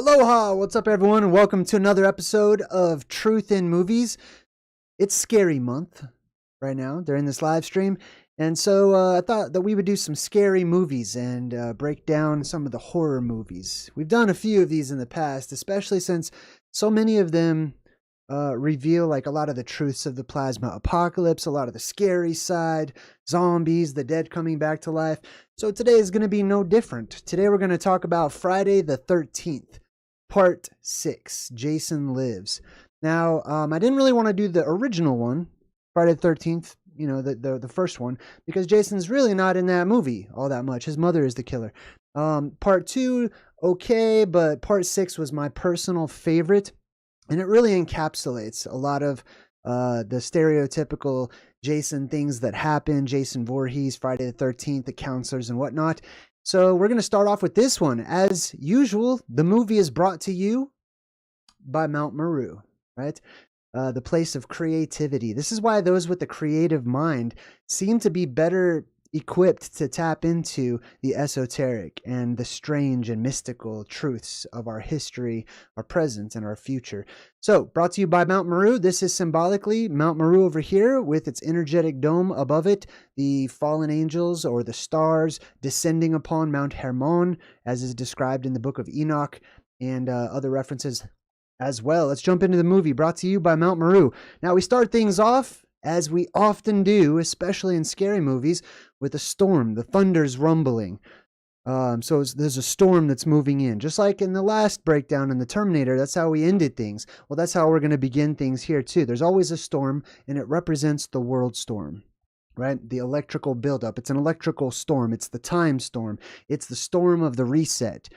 Aloha! What's up, everyone? Welcome to another episode of Truth in Movies. It's scary month right now during this live stream, and so I thought that we would do some scary movies and break down some of the horror movies. We've done a few of these in the past, especially since so many of them reveal like a lot of the truths of the plasma apocalypse, a lot of the scary side, zombies, the dead coming back to life. So today is going to be no different. Today we're going to talk about Friday the 13th. Part 6, Jason Lives. Now, I didn't really want to do the original one, Friday the 13th, you know, the first one, because Jason's really not in that movie all that much. His mother is the killer. Part 2, okay, but Part 6 was my personal favorite, and it really encapsulates a lot of the stereotypical Jason things that happen, Jason Voorhees, Friday the 13th, the counselors and whatnot. So we're going to start off with this one. As usual, the movie is brought to you by Mount Meru, right? The place of creativity. This is why those with the creative mind seem to be better equipped to tap into the esoteric and the strange and mystical truths of our history, our present, and our future. So, brought to you by Mount Meru. This is symbolically Mount Meru over here with its energetic dome above it, the fallen angels or the stars descending upon Mount Hermon, as is described in the book of Enoch, and other references as well. Let's jump into the movie, brought to you by Mount Meru. Now, we start things off, as we often do, especially in scary movies, with a storm, the thunder's rumbling. So there's a storm that's moving in. Just like in the last breakdown in the Terminator, that's how we ended things. Well, that's how we're going to begin things here too. There's always a storm, and it represents the world storm, right? The electrical buildup. It's an electrical storm. It's the time storm. It's the storm of the reset.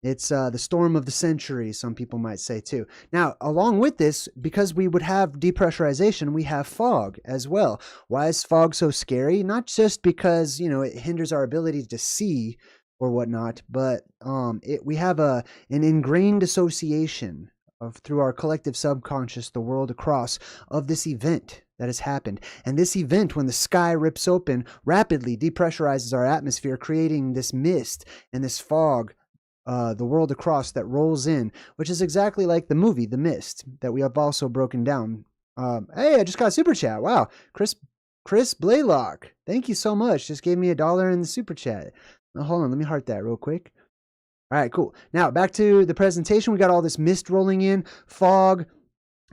It's the storm of the century, some people might say too. Now, along with this, because we would have depressurization, we have fog as well. Why is fog so scary? Not just because, you know, it hinders our ability to see or whatnot, but we have an ingrained association of, through our collective subconscious, the world across, of this event that has happened. And this event, when the sky rips open, rapidly depressurizes our atmosphere, creating this mist and this fog, the world across, that rolls in, which is exactly like the movie The Mist that we have also broken down. Hey, I just got a super chat. Wow, Chris Blaylock, thank you so much. Just gave me $1 in the super chat. Now, hold on, let me heart that real quick. All right, cool. Now back to the presentation. We got all this mist rolling in, fog.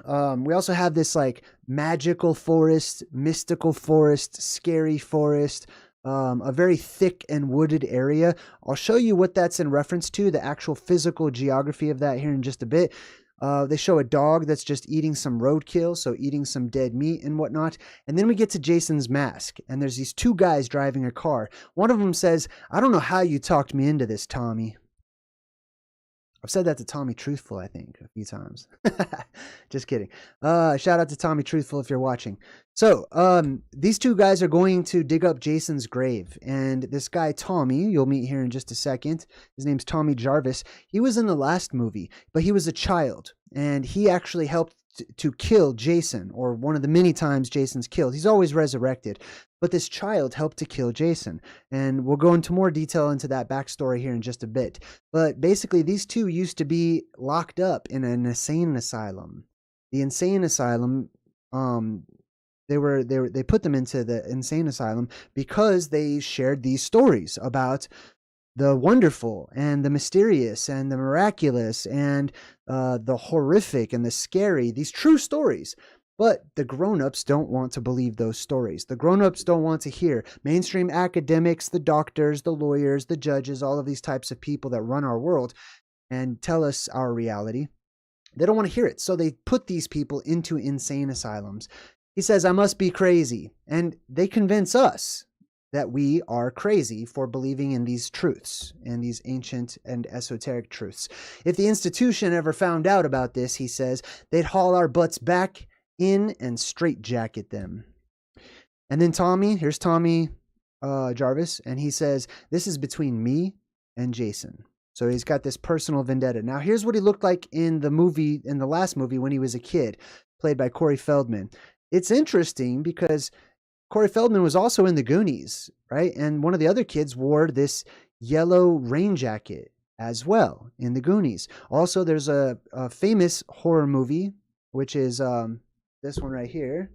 We also have this like magical forest, mystical forest, scary forest. A very thick and wooded area. I'll show you what that's in reference to, the actual physical geography of that here in just a bit. They show a dog that's just eating some roadkill, so eating some dead meat and whatnot. And then we get to Jason's mask, and there's these two guys driving a car. One of them says, "I don't know how you talked me into this, Tommy." I've said that to Tommy Truthful, I think, a few times. Just kidding. Shout out to Tommy Truthful if you're watching. So, these two guys are going to dig up Jason's grave. And this guy, Tommy, you'll meet here in just a second. His name's Tommy Jarvis. He was in the last movie, but he was a child. And he actually helped to kill Jason, or one of the many times Jason's killed. He's always resurrected. But this child helped to kill Jason. And we'll go into more detail into that backstory here in just a bit. But basically, these two used to be locked up in an insane asylum. The insane asylum, they put them into the insane asylum because they shared these stories about the wonderful and the mysterious and the miraculous and the horrific and the scary, these true stories. But the grown-ups don't want to believe those stories. The grown-ups don't want to hear mainstream academics, the doctors, the lawyers, the judges, all of these types of people that run our world and tell us our reality. They don't want to hear it. So they put these people into insane asylums. He says, "I must be crazy." And they convince us that we are crazy for believing in these truths and these ancient and esoteric truths. If the institution ever found out about this, he says, they'd haul our butts back in and straitjacket them. And then here's Tommy Jarvis, and he says, "This is between me and Jason." So he's got this personal vendetta. Now, here's what he looked like in the movie, in the last movie when he was a kid, played by Corey Feldman. It's interesting because Corey Feldman was also in the Goonies, right? And one of the other kids wore this yellow rain jacket. as well in the Goonies. Also, there's a famous horror movie, which is this one right here,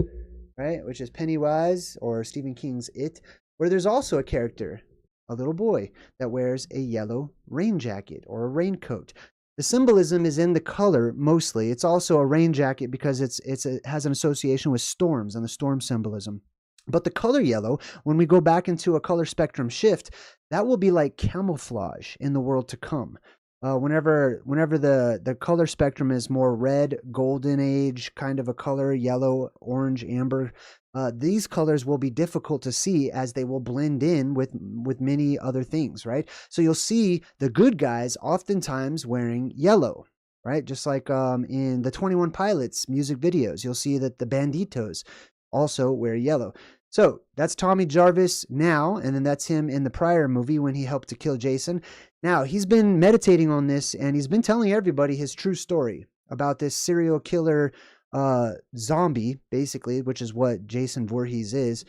right? Which is Pennywise, or Stephen King's It, where there's also a character, a little boy, that wears a yellow rain jacket or a raincoat. The symbolism is in the color mostly. It's also a rain jacket because it has an association with storms and the storm symbolism. But the color yellow, when we go back into a color spectrum shift, that will be like camouflage in the world to come. Whenever the color spectrum is more red, golden age kind of a color, yellow, orange, amber, these colors will be difficult to see as they will blend in with many other things, right? So you'll see the good guys oftentimes wearing yellow, right? Just like in the 21 Pilots music videos, you'll see that the banditos also wear yellow. So that's Tommy Jarvis now, and then that's him in the prior movie when he helped to kill Jason. Now, he's been meditating on this, and he's been telling everybody his true story about this serial killer zombie, basically, which is what Jason Voorhees is.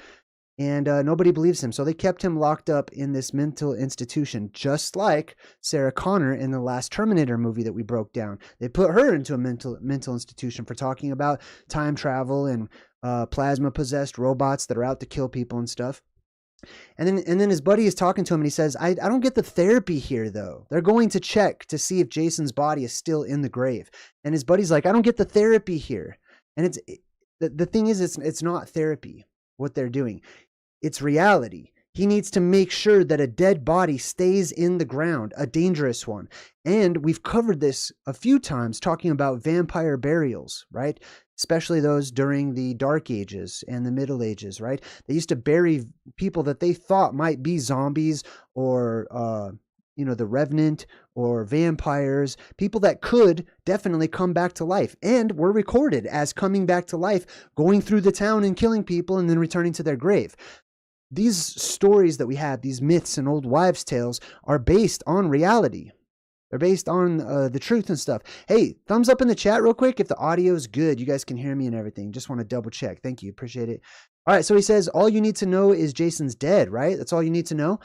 And nobody believes him. So they kept him locked up in this mental institution, just like Sarah Connor in the last Terminator movie that we broke down. They put her into a mental institution for talking about time travel and plasma-possessed robots that are out to kill people and stuff. And then his buddy is talking to him, and he says, I don't get the therapy here, though. They're going to check to see if Jason's body is still in the grave. And his buddy's like, I don't get the therapy here. And the thing is, it's not therapy, what they're doing. It's reality. He needs to make sure that a dead body stays in the ground, a dangerous one. And we've covered this a few times talking about vampire burials, right? Especially those during the Dark Ages and the Middle Ages, right? They used to bury people that they thought might be zombies or, the Revenant or vampires, people that could definitely come back to life and were recorded as coming back to life, going through the town and killing people and then returning to their grave. These stories that we have, these myths and old wives' tales, are based on reality. They're based on the truth and stuff. Hey, thumbs up in the chat real quick if the audio is good. You guys can hear me and everything. Just want to double check. Thank you. Appreciate it. All right, so he says, all you need to know is Jason's dead, right? That's all you need to know?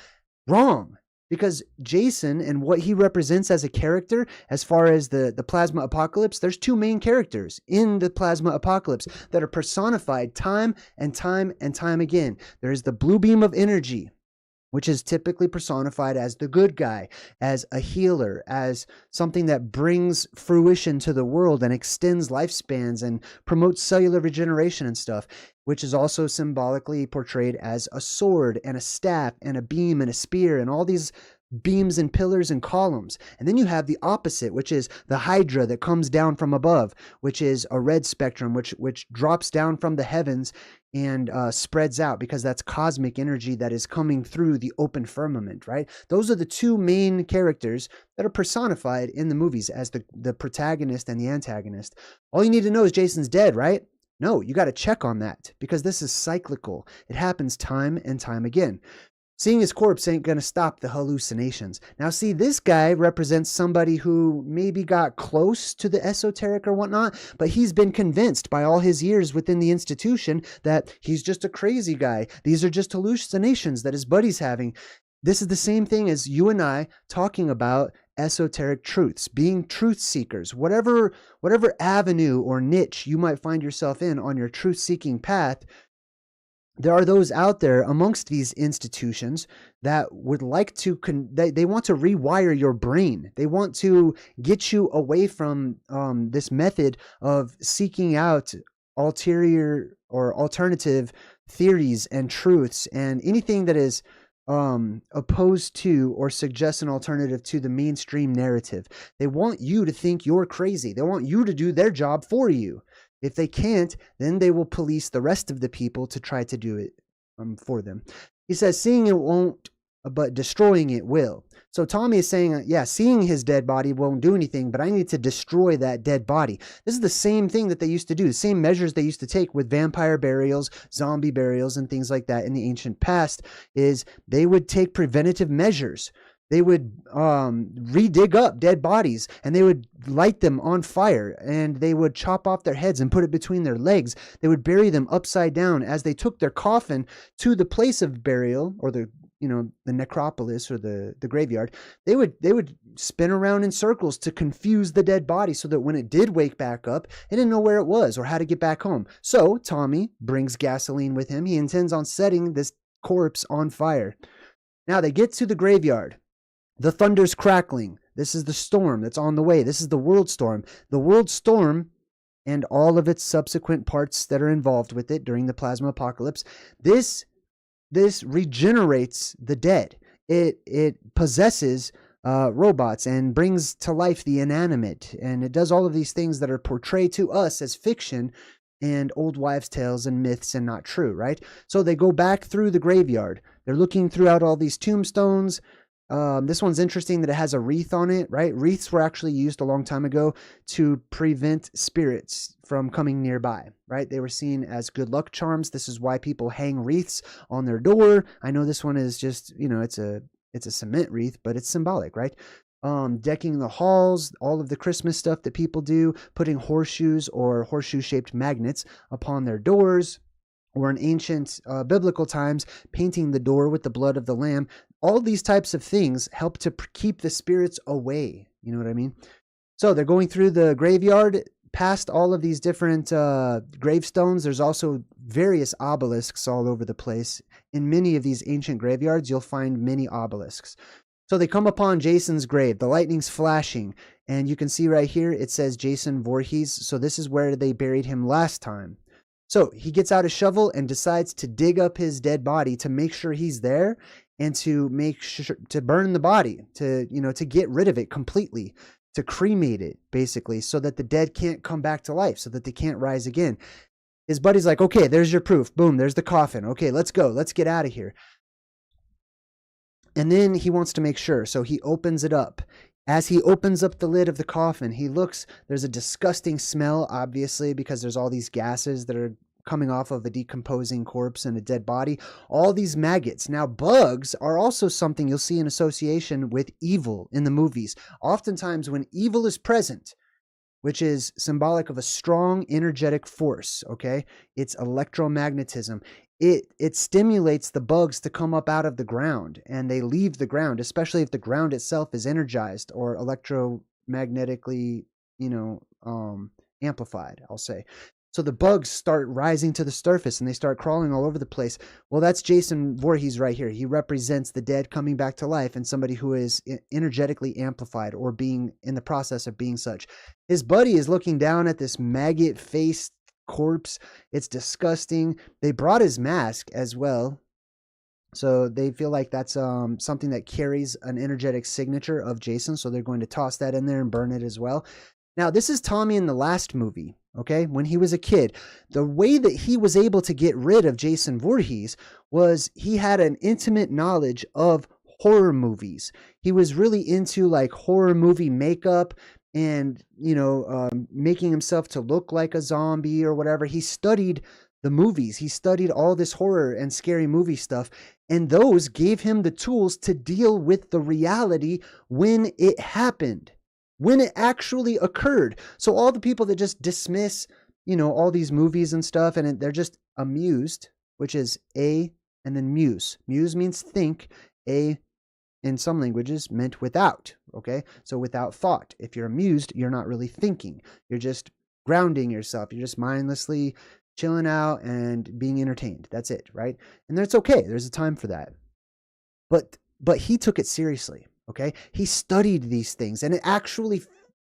Wrong. Because Jason and what he represents as a character, as far as the plasma apocalypse, there's two main characters in the plasma apocalypse that are personified time and time and time again. There's the blue beam of energy, which is typically personified as the good guy, as a healer, as something that brings fruition to the world and extends lifespans and promotes cellular regeneration and stuff, which is also symbolically portrayed as a sword and a staff and a beam and a spear and all these beams and pillars and columns. And then you have the opposite, which is the Hydra that comes down from above, which is a red spectrum, which drops down from the heavens and spreads out, because that's cosmic energy that is coming through the open firmament, right? Those are the two main characters that are personified in the movies as the protagonist and the antagonist. All you need to know is Jason's dead, right? No, you got to check on that, because this is cyclical. It happens time and time again. Seeing his corpse ain't going to stop the hallucinations. Now, see, this guy represents somebody who maybe got close to the esoteric or whatnot, but he's been convinced by all his years within the institution that he's just a crazy guy. These are just hallucinations that his buddy's having. This is the same thing as you and I talking about esoteric truths, being truth seekers. Whatever avenue or niche you might find yourself in on your truth-seeking path, there are those out there amongst these institutions that would like to, they want to rewire your brain. They want to get you away from this method of seeking out ulterior or alternative theories and truths and anything that is opposed to or suggests an alternative to the mainstream narrative. They want you to think you're crazy. They want you to do their job for you. If they can't, then they will police the rest of the people to try to do it for them. He says, seeing it won't, but destroying it will. So Tommy is saying, yeah, seeing his dead body won't do anything, but I need to destroy that dead body. This is the same thing that they used to do, the same measures they used to take with vampire burials, zombie burials, and things like that in the ancient past, is they would take preventative measures. They would re-dig up dead bodies, and they would light them on fire, and they would chop off their heads and put it between their legs. They would bury them upside down as they took their coffin to the place of burial, or the the necropolis or the graveyard, they would spin around in circles to confuse the dead body so that when it did wake back up, it didn't know where it was or how to get back home. So Tommy brings gasoline with him. He intends on setting this corpse on fire. Now they get to the graveyard. The thunder's crackling. This is the storm that's on the way. This is the world storm. The world storm and all of its subsequent parts that are involved with it during the plasma apocalypse. This regenerates the dead. It possesses robots and brings to life the inanimate. And it does all of these things that are portrayed to us as fiction and old wives' tales and myths and not true, right? So they go back through the graveyard. They're looking throughout all these tombstones. This one's interesting that it has a wreath on it, right? Wreaths were actually used a long time ago to prevent spirits from coming nearby, right? They were seen as good luck charms. This is why people hang wreaths on their door. I know this one is just, it's a cement wreath, but it's symbolic, right? Decking the halls, all of the Christmas stuff that people do, putting horseshoes or horseshoe-shaped magnets upon their doors, or in ancient biblical times, painting the door with the blood of the lamb. All these types of things help to keep the spirits away. You know what I mean? So they're going through the graveyard, past all of these different gravestones. There's also various obelisks all over the place. In many of these ancient graveyards, you'll find many obelisks. So they come upon Jason's grave. The lightning's flashing. And you can see right here, it says Jason Voorhees. So this is where they buried him last time. So he gets out a shovel and decides to dig up his dead body to make sure he's there and to make sure to burn the body, to get rid of it completely, to cremate it basically, so that the dead can't come back to life, so that they can't rise again. His buddy's like, okay, there's your proof. Boom, there's the coffin. Okay, let's go. Let's get out of here. And then he wants to make sure. So he opens it up. As he opens up the lid of the coffin, he looks, there's a disgusting smell, obviously, because there's all these gases that are coming off of a decomposing corpse and a dead body. All these maggots. Now, bugs are also something you'll see in association with evil in the movies. Oftentimes, when evil is present, which is symbolic of a strong energetic force, okay? It's electromagnetism. It stimulates the bugs to come up out of the ground, and they leave the ground, especially if the ground itself is energized or electromagnetically, amplified, I'll say. So the bugs start rising to the surface and they start crawling all over the place. Well, that's Jason Voorhees right here. He represents the dead coming back to life and somebody who is energetically amplified or being in the process of being such. His buddy is looking down at this maggot-faced corpse. It's disgusting. They brought his mask as well. So they feel like that's something that carries an energetic signature of Jason. So they're going to toss that in there and burn it as well. Now, this is Tommy in the last movie. Okay, when he was a kid, the way that he was able to get rid of Jason Voorhees was he had an intimate knowledge of horror movies. He was really into like horror movie makeup and, making himself to look like a zombie or whatever. He studied the movies. He studied all this horror and scary movie stuff. And those gave him the tools to deal with the reality when it happened. When it actually occurred. So all the people that just dismiss, all these movies and stuff, and they're just amused, which is A and then muse. Muse means think. A in some languages meant without. Okay. So without thought. If you're amused, you're not really thinking. You're just grounding yourself. You're just mindlessly chilling out and being entertained. That's it. Right. And that's okay. There's a time for that. But he took it seriously. Okay, he studied these things and it actually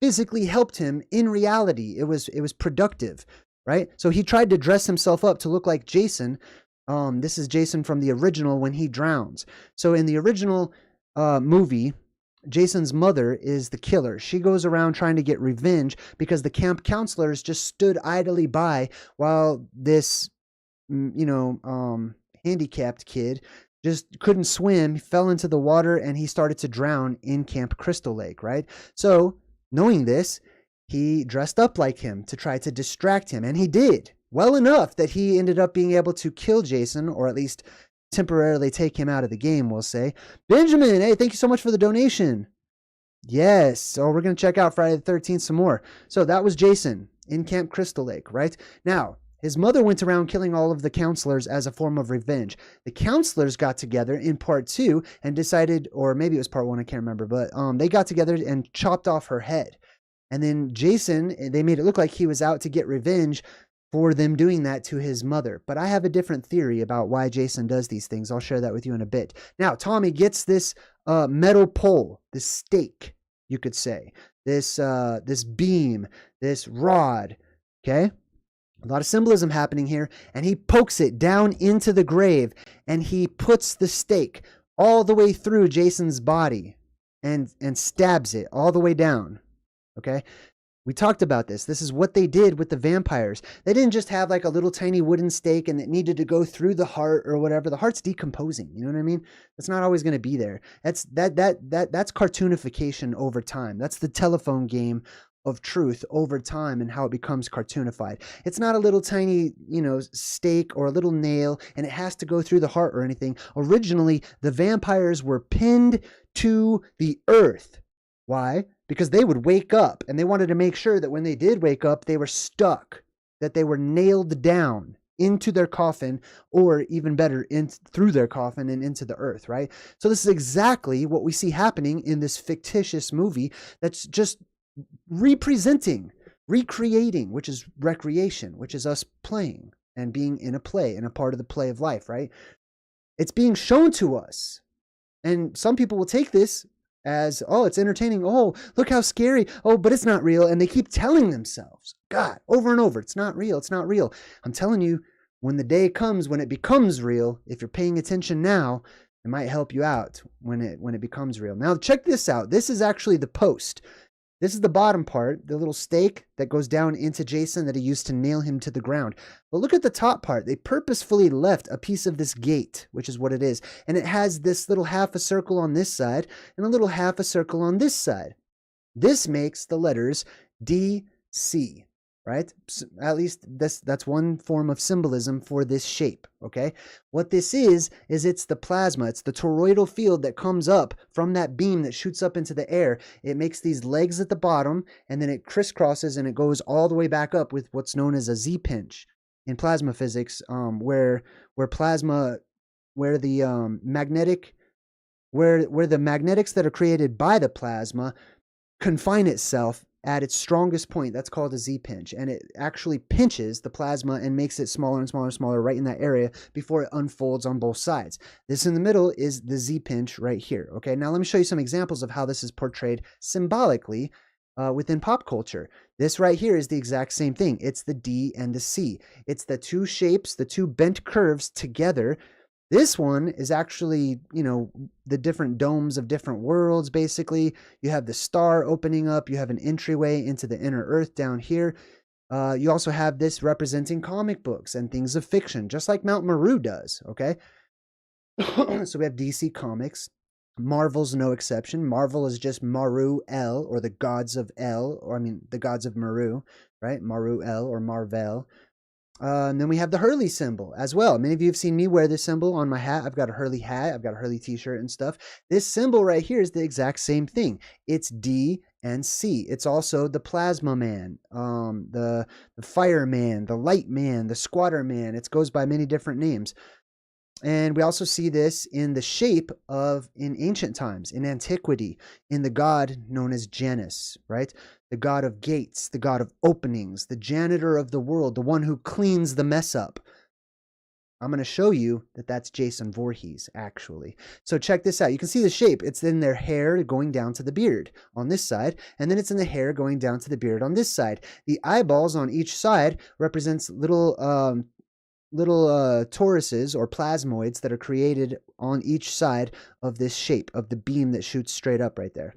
physically helped him in reality. It was productive, right? So he tried to dress himself up to look like Jason. This is Jason from the original when he drowns. So in the original movie, Jason's mother is the killer. She goes around trying to get revenge because the camp counselors just stood idly by while this, handicapped kid just couldn't swim, fell into the water, and he started to drown in Camp Crystal Lake, right? So, knowing this, he dressed up like him to try to distract him, and he did. Well enough that he ended up being able to kill Jason, or at least temporarily take him out of the game, we'll say. Benjamin, hey, thank you so much for the donation. Yes, so we're going to check out Friday the 13th some more. So that was Jason in Camp Crystal Lake, right? Now, His mother went around killing all of the counselors as a form of revenge. The counselors got together in part 2 and decided, or maybe it was part 1, I can't remember, but they got together and chopped off her head. And then Jason, they made it look like he was out to get revenge for them doing that to his mother. But I have a different theory about why Jason does these things. I'll share that with you in a bit. Now, Tommy gets this metal pole, this stake, you could say, this beam, this rod, okay? A lot of symbolism happening here, and he pokes it down into the grave, and he puts the stake all the way through Jason's body and stabs it all the way down, okay? We talked about this. This is what they did with the vampires. They didn't just have like a little tiny wooden stake and it needed to go through the heart or whatever. The heart's decomposing. You know what I mean? It's not always going to be there. That's cartoonification over time. That's the telephone game of truth over time and how it becomes cartoonified. It's not a little tiny, stake or a little nail and it has to go through the heart or anything. Originally, the vampires were pinned to the earth. Why? Because they would wake up and they wanted to make sure that when they did wake up, they were stuck, that they were nailed down into their coffin, or even better, through their coffin and into the earth, right? So this is exactly what we see happening in this fictitious movie that's just recreating, which is recreation, which is us playing and being in a play and a part of the play of life, right? It's being shown to us. And some people will take this as, oh, it's entertaining. Oh, look how scary. Oh, but it's not real. And they keep telling themselves, God, over and over, it's not real. It's not real. I'm telling you, when the day comes, when it becomes real, if you're paying attention now, it might help you out when it becomes real. Now, check this out. This is actually the post. This is the bottom part, the little stake that goes down into Jason that he used to nail him to the ground. But look at the top part. They purposefully left a piece of this gate, which is what it is. And it has this little half a circle on this side and a little half a circle on this side. This makes the letters DC, right? At least that's one form of symbolism for this shape, okay? What this is it's the plasma. It's the toroidal field that comes up from that beam that shoots up into the air. It makes these legs at the bottom, and then it crisscrosses and it goes all the way back up with what's known as a Z-pinch in plasma physics, where the magnetics that are created by the plasma confine itself at its strongest point. That's called a Z-pinch, and it actually pinches the plasma and makes it smaller and smaller and smaller right in that area before it unfolds on both sides. This in the middle is the Z-pinch right here. Okay, now let me show you some examples of how this is portrayed symbolically within pop culture. This right here is the exact same thing. It's the D and the C. It's the two shapes, the two bent curves together. This one is actually, the different domes of different worlds, basically. You have the star opening up. You have an entryway into the inner earth down here. You also have this representing comic books and things of fiction, just like Mount Meru does, okay? So we have DC Comics. Marvel's no exception. Marvel is just Maru El, or the gods of El, the gods of Meru, right? Maru El or Marvel. And then we have the Hurley symbol as well. Many of you have seen me wear this symbol on my hat. I've got a Hurley hat. I've got a Hurley t-shirt and stuff. This symbol right here is the exact same thing. It's D and C. It's also the Plasma Man, the Fireman, the Light Man, the Squatter Man. It goes by many different names. And we also see this in the shape in ancient times, in antiquity, in the god known as Janus, right? The god of gates, the god of openings, the janitor of the world, the one who cleans the mess up. I'm going to show you that that's Jason Voorhees, actually. So check this out. You can see the shape. It's in their hair going down to the beard on this side, and then it's in the hair going down to the beard on this side. The eyeballs on each side represents little toruses or plasmoids that are created on each side of this shape of the beam that shoots straight up right there.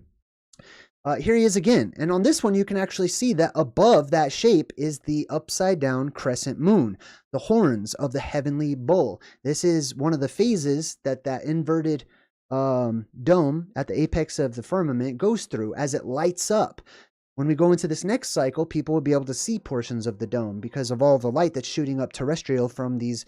Here he is again. And on this one, you can actually see that above that shape is the upside down crescent moon, the horns of the heavenly bull. This is one of the phases that inverted dome at the apex of the firmament goes through as it lights up. When we go into this next cycle, people will be able to see portions of the dome because of all the light that's shooting up terrestrial from these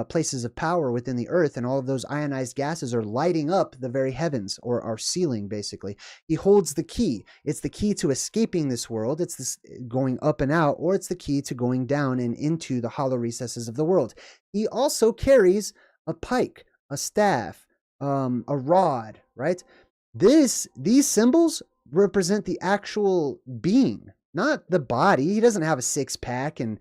places of power within the earth, and all of those ionized gases are lighting up the very heavens, or our ceiling, basically. He holds the key. It's the key to escaping this world. It's this going up and out, or it's the key to going down and into the hollow recesses of the world. He also carries a pike, a staff, a rod, right? These symbols represent the actual being, not the body. He doesn't have a six-pack and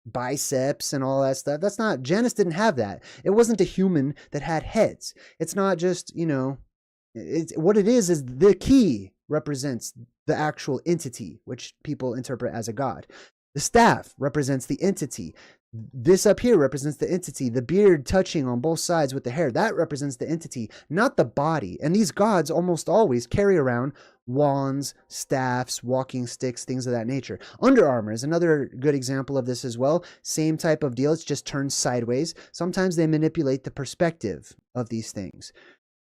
biceps and all that stuff. That's not, Janus didn't have that. It wasn't a human that had heads. It's not just, what it is the key represents the actual entity, which people interpret as a god. The staff represents the entity. This up here represents the entity. The beard touching on both sides with the hair, that represents the entity, not the body. And these gods almost always carry around wands, staffs, walking sticks, things of that nature. Under armor is another good example of this as well. Same type of deal. It's just turned sideways. Sometimes they manipulate the perspective of these things.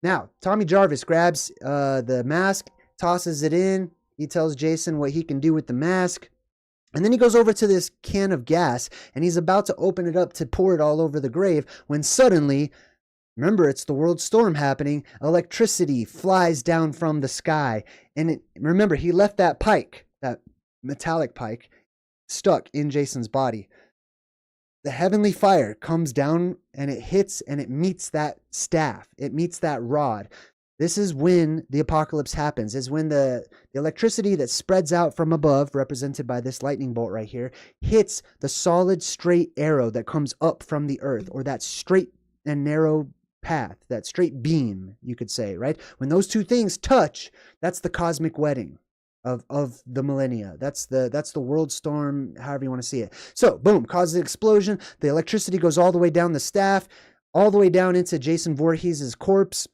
Now, Tommy Jarvis grabs the mask, tosses it in. He tells Jason what he can do with the mask. And then he goes over to this can of gas, and he's about to open it up to pour it all over the grave, when suddenly, remember, it's the world storm happening, electricity flies down from the sky. And remember, he left that pike, that metallic pike, stuck in Jason's body. The heavenly fire comes down, and it hits, and it meets that staff. It meets that rod. This is when the apocalypse happens, is when the electricity that spreads out from above, represented by this lightning bolt right here, hits the solid straight arrow that comes up from the earth, or that straight and narrow path, that straight beam, you could say, right? When those two things touch, that's the cosmic wedding of the millennia. That's the world storm, however you want to see it. So, boom, causes an explosion. The electricity goes all the way down the staff, all the way down into Jason Voorhees' corpse.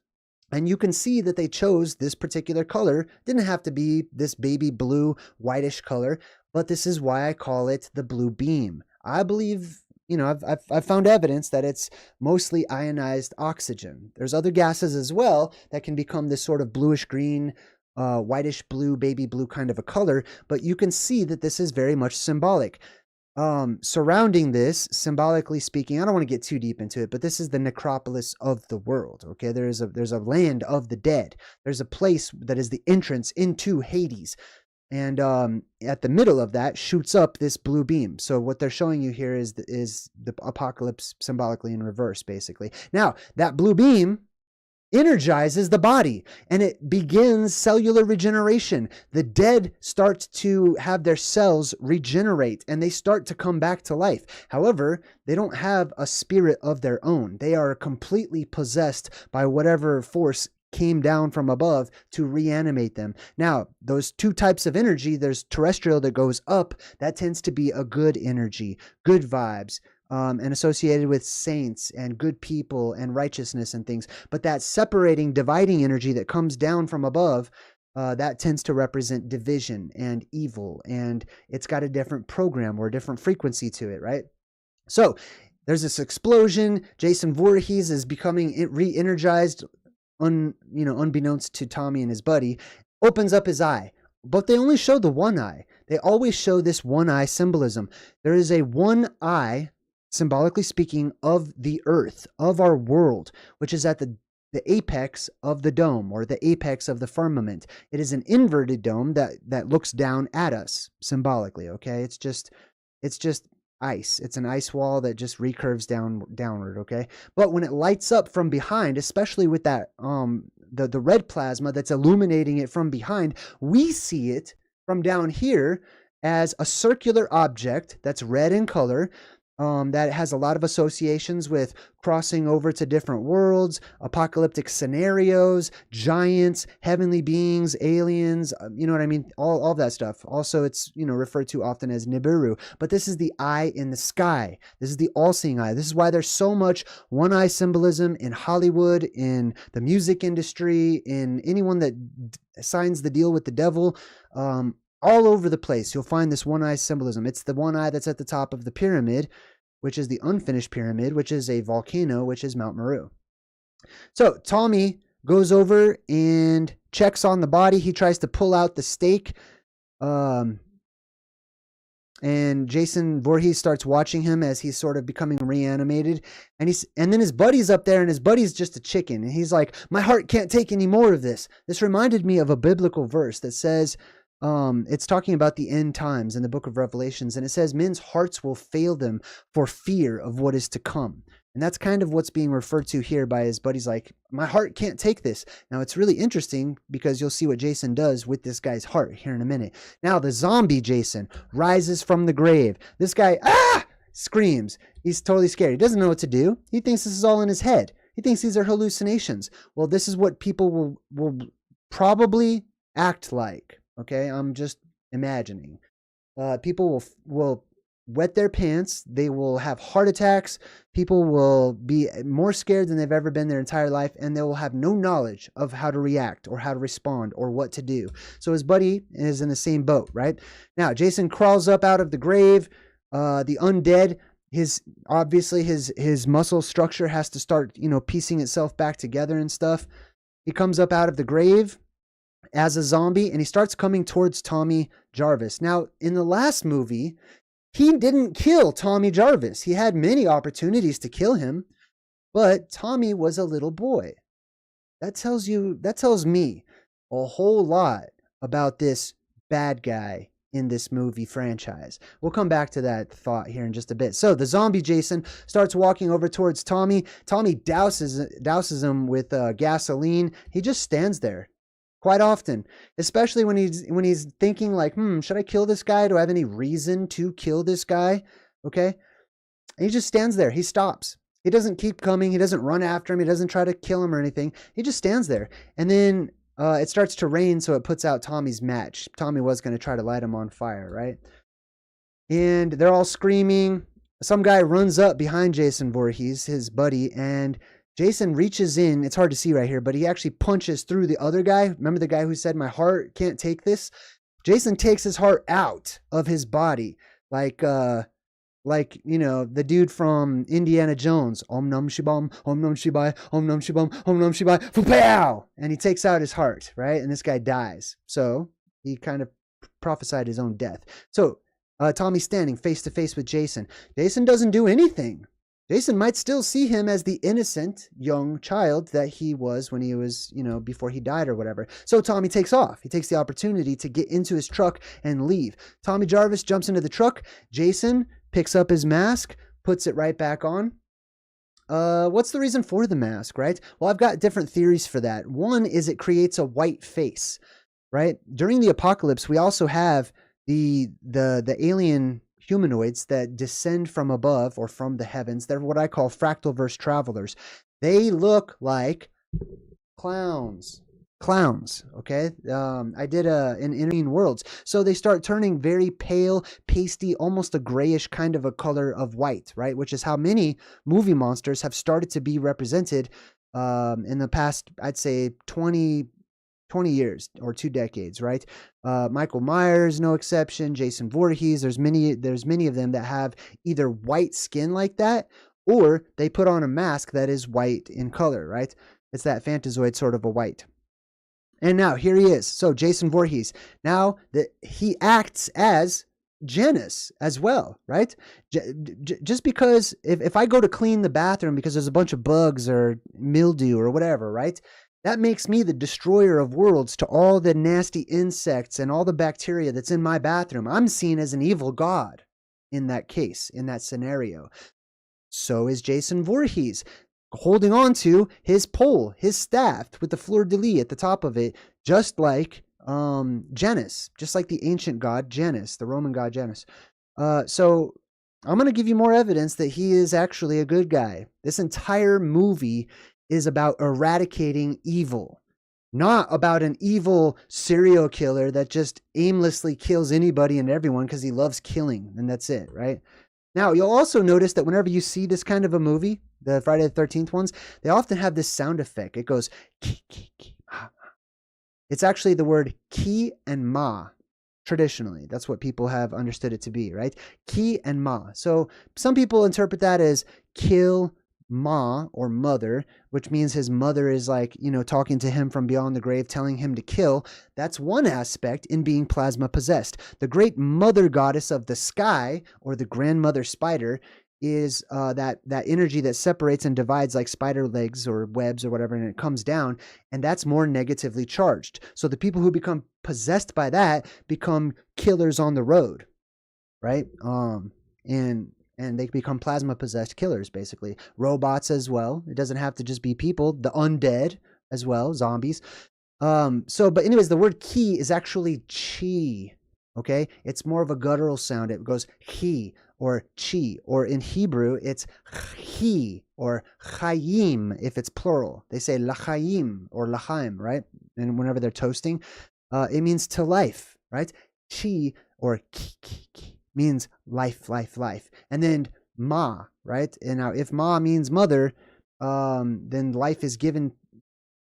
And you can see that they chose this particular color. Didn't have to be this baby blue, whitish color, but this is why I call it the blue beam. I believe, I've found evidence that it's mostly ionized oxygen. There's other gases as well that can become this sort of bluish green, whitish blue, baby blue kind of a color, but you can see that this is very much symbolic. Surrounding this, symbolically speaking, I don't want to get too deep into it, but this is the necropolis of the world. Okay, there's a land of the dead. There's a place that is the entrance into Hades, and at the middle of that shoots up this blue beam. So what they're showing you here is the apocalypse symbolically in reverse, basically. Now that blue beam energizes the body, and it begins cellular regeneration. The dead start to have their cells regenerate, and they start to come back to life. However, they don't have a spirit of their own. They are completely possessed by whatever force came down from above to reanimate them. Now, those two types of energy, there's terrestrial that goes up. That tends to be a good energy, good vibes, and associated with saints and good people and righteousness and things. But that separating, dividing energy that comes down from above, that tends to represent division and evil. And it's got a different program or a different frequency to it, right? So there's this explosion. Jason Voorhees is becoming re-energized, unbeknownst to Tommy and his buddy, opens up his eye. But they only show the one eye. They always show this one eye symbolism. There is a one eye, symbolically speaking, of the earth, of our world, which is at the apex of the dome, or the apex of the firmament. It is an inverted dome that looks down at us, symbolically, okay? It's just ice. It's an ice wall that just recurves downward, okay? But when it lights up from behind, especially with that the red plasma that's illuminating it from behind, we see it from down here as a circular object that's red in color, that has a lot of associations with crossing over to different worlds, apocalyptic scenarios, giants, heavenly beings, aliens, you know what I mean? All of that stuff. Also, it's, referred to often as Nibiru. But this is the eye in the sky. This is the all-seeing eye. This is why there's so much one-eye symbolism in Hollywood, in the music industry, in anyone that signs the deal with the devil. All over the place, you'll find this one-eye symbolism. It's the one eye that's at the top of the pyramid, which is the unfinished pyramid, which is a volcano, which is Mount Meru. So Tommy goes over and checks on the body. He tries to pull out the stake. and Jason Voorhees starts watching him as he's sort of becoming reanimated. And then his buddy's up there, and his buddy's just a chicken. And he's like, my heart can't take any more of this. This reminded me of a biblical verse that says, it's talking about the end times in the book of Revelations. And it says, men's hearts will fail them for fear of what is to come. And that's kind of what's being referred to here by his buddies, like, my heart can't take this. Now, it's really interesting because you'll see what Jason does with this guy's heart here in a minute. Now, the zombie Jason rises from the grave. This guy, screams. He's totally scared. He doesn't know what to do. He thinks this is all in his head. He thinks these are hallucinations. Well, this is what people will probably act like. Okay, I'm just imagining. People will wet their pants. They will have heart attacks. People will be more scared than they've ever been their entire life, and they will have no knowledge of how to react or how to respond or what to do. So his buddy is in the same boat, right? Now, Jason crawls up out of the grave. The undead, obviously his muscle structure has to start, piecing itself back together and stuff. He comes up out of the grave as a zombie, and he starts coming towards Tommy Jarvis. Now, in the last movie, he didn't kill Tommy Jarvis. He had many opportunities to kill him, but Tommy was a little boy. That tells me a whole lot about this bad guy in this movie franchise. We'll come back to that thought here in just a bit. So the zombie Jason starts walking over towards Tommy. Tommy douses him with gasoline. He just stands there. Quite often, especially when he's thinking like, should I kill this guy? Do I have any reason to kill this guy? Okay. And he just stands there. He stops. He doesn't keep coming. He doesn't run after him. He doesn't try to kill him or anything. He just stands there. And then it starts to rain, so it puts out Tommy's match. Tommy was going to try to light him on fire, right? And they're all screaming. Some guy runs up behind Jason Voorhees, his buddy, and Jason reaches in. It's hard to see right here, but he actually punches through the other guy. Remember the guy who said, my heart can't take this? Jason takes his heart out of his body. Like, the dude from Indiana Jones. Om Nam Shibam, Om Nam Shibai, Om Nam Shibam, Om Nam Shibai, Fupow! And he takes out his heart, right? And this guy dies. So he kind of prophesied his own death. So Tommy's standing face to face with Jason. Jason doesn't do anything. Jason might still see him as the innocent young child that he was when he was, before he died or whatever. So Tommy takes off. He takes the opportunity to get into his truck and leave. Tommy Jarvis jumps into the truck. Jason picks up his mask, puts it right back on. What's the reason for the mask, right? Well, I've got different theories for that. One is it creates a white face, right? During the apocalypse, we also have the alien humanoids that descend from above or from the heavens. They're what I call fractal verse travelers. They look like clowns. Okay. I did an Intervening Worlds. So they start turning very pale, pasty, almost a grayish kind of a color of white, right? Which is how many movie monsters have started to be represented in the past, I'd say 20 years or 2 decades, right? Michael Myers, no exception. Jason Voorhees, there's many of them that have either white skin like that, or they put on a mask that is white in color, right? It's that Phantazoid sort of a white. And now here he is. So Jason Voorhees, now that he acts as Janus as well, right? Just because if I go to clean the bathroom because there's a bunch of bugs or mildew or whatever, right? That makes me the destroyer of worlds to all the nasty insects and all the bacteria that's in my bathroom. I'm seen as an evil god in that case, in that scenario. So is Jason Voorhees, holding on to his pole, his staff with the fleur-de-lis at the top of it, just like Janus, just like the ancient god Janus, the Roman god Janus. So I'm going to give you more evidence that he is actually a good guy. This entire movie is about eradicating evil, not about an evil serial killer that just aimlessly kills anybody and everyone because he loves killing, and that's it, right? Now, you'll also notice that whenever you see this kind of a movie, the Friday the 13th ones, they often have this sound effect. It goes, ki, ki, ki, ma, ma. It's actually the word ki and ma, traditionally. That's what people have understood it to be, right? Ki and ma. So some people interpret that as kill, Ma, or mother, which means his mother is like, talking to him from beyond the grave, telling him to kill. That's one aspect in being plasma possessed. The great mother goddess of the sky, or the grandmother spider, is that energy that separates and divides like spider legs or webs or whatever, and it comes down, and that's more negatively charged. So the people who become possessed by that become killers on the road, right? And they become plasma possessed killers, basically. Robots as well. It doesn't have to just be people. The undead as well, zombies. But anyways, the word ki is actually chi. Okay, it's more of a guttural sound. It goes chi or chi, or in Hebrew it's chi or chayim if it's plural. They say lachayim or lachaim, right? And whenever they're toasting, it means to life, right? Chi or ki means life, life, life. And then ma, right? And now if ma means mother, then life is given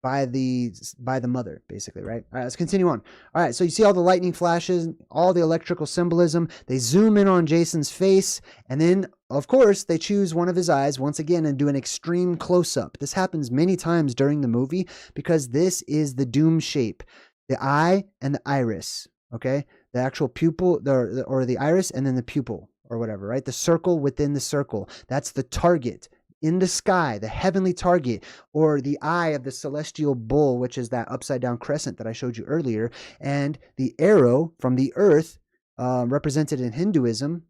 by the mother, basically, right? All right, let's continue on. All right, so you see all the lightning flashes, all the electrical symbolism. They zoom in on Jason's face, and then, of course, they choose one of his eyes once again and do an extreme close-up. This happens many times during the movie because this is the doom shape, the eye and the iris, okay? The actual pupil, or the iris, and then the pupil, or whatever, right? The circle within the circle. That's the target in the sky, the heavenly target, or the eye of the celestial bull, which is that upside down crescent that I showed you earlier, and the arrow from the earth, represented in Hinduism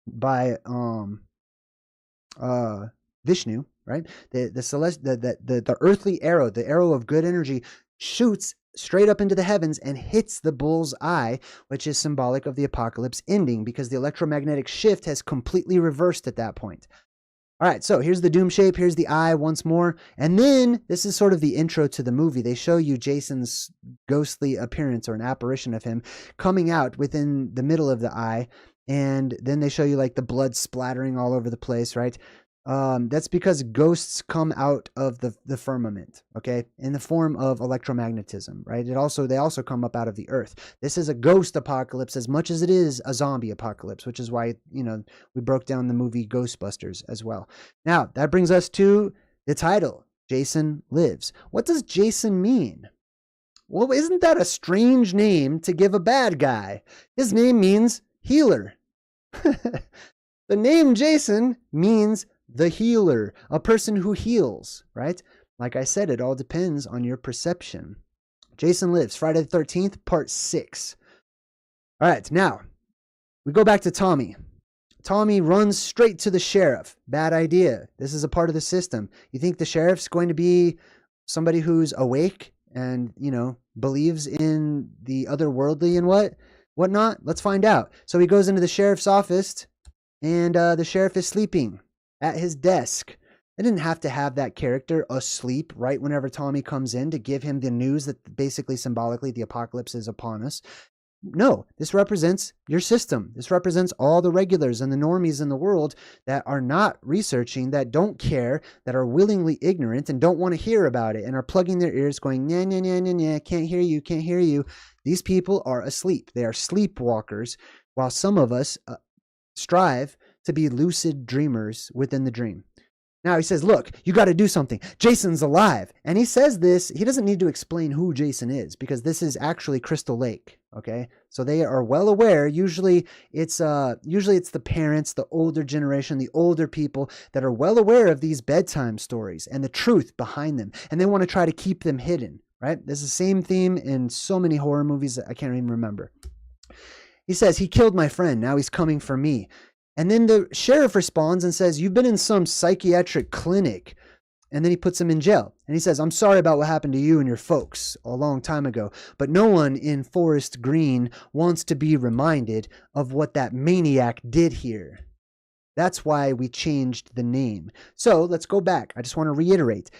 by Vishnu, right? The earthly arrow, the arrow of good energy, shoots straight up into the heavens and hits the bull's eye, which is symbolic of the apocalypse ending, because the electromagnetic shift has completely reversed at that point. All right, so here's the doom shape. Here's the eye once more. And then this is sort of the intro to the movie. They show you Jason's ghostly appearance, or an apparition of him coming out within the middle of the eye. And then they show you like the blood splattering all over the place, right? That's because ghosts come out of the firmament, okay, in the form of electromagnetism, right? They also come up out of the earth. This is a ghost apocalypse as much as it is a zombie apocalypse, which is why, we broke down the movie Ghostbusters as well. Now, that brings us to the title, Jason Lives. What does Jason mean? Well, isn't that a strange name to give a bad guy? His name means healer. The name Jason means the healer, a person who heals, right? Like I said, it all depends on your perception. Jason Lives, Friday the 13th, part 6. All right, now, we go back to Tommy. Tommy runs straight to the sheriff. Bad idea. This is a part of the system. You think the sheriff's going to be somebody who's awake and, believes in the otherworldly and whatnot? Let's find out. So he goes into the sheriff's office, and the sheriff is sleeping at his desk. I didn't have to have that character asleep right whenever Tommy comes in to give him the news that basically symbolically the apocalypse is upon us. No, this represents your system. This represents all the regulars and the normies in the world that are not researching, that don't care, that are willingly ignorant and don't want to hear about it and are plugging their ears going, nah, nah, nah, nah, nah, can't hear you, can't hear you. These people are asleep. They are sleepwalkers, while some of us strive to be lucid dreamers within the dream. Now he says, look, you got to do something. Jason's alive. And he says this, he doesn't need to explain who Jason is, because this is actually Crystal Lake. Okay. So they are well aware. Usually it's the parents, the older generation, the older people that are well aware of these bedtime stories and the truth behind them. And they want to try to keep them hidden, right? There's the same theme in so many horror movies that I can't even remember. He says, he killed my friend. Now he's coming for me. And then the sheriff responds and says, you've been in some psychiatric clinic. And then he puts him in jail. And he says, I'm sorry about what happened to you and your folks a long time ago, but no one in Forest Green wants to be reminded of what that maniac did here. That's why we changed the name. So let's go back. I just want to reiterate.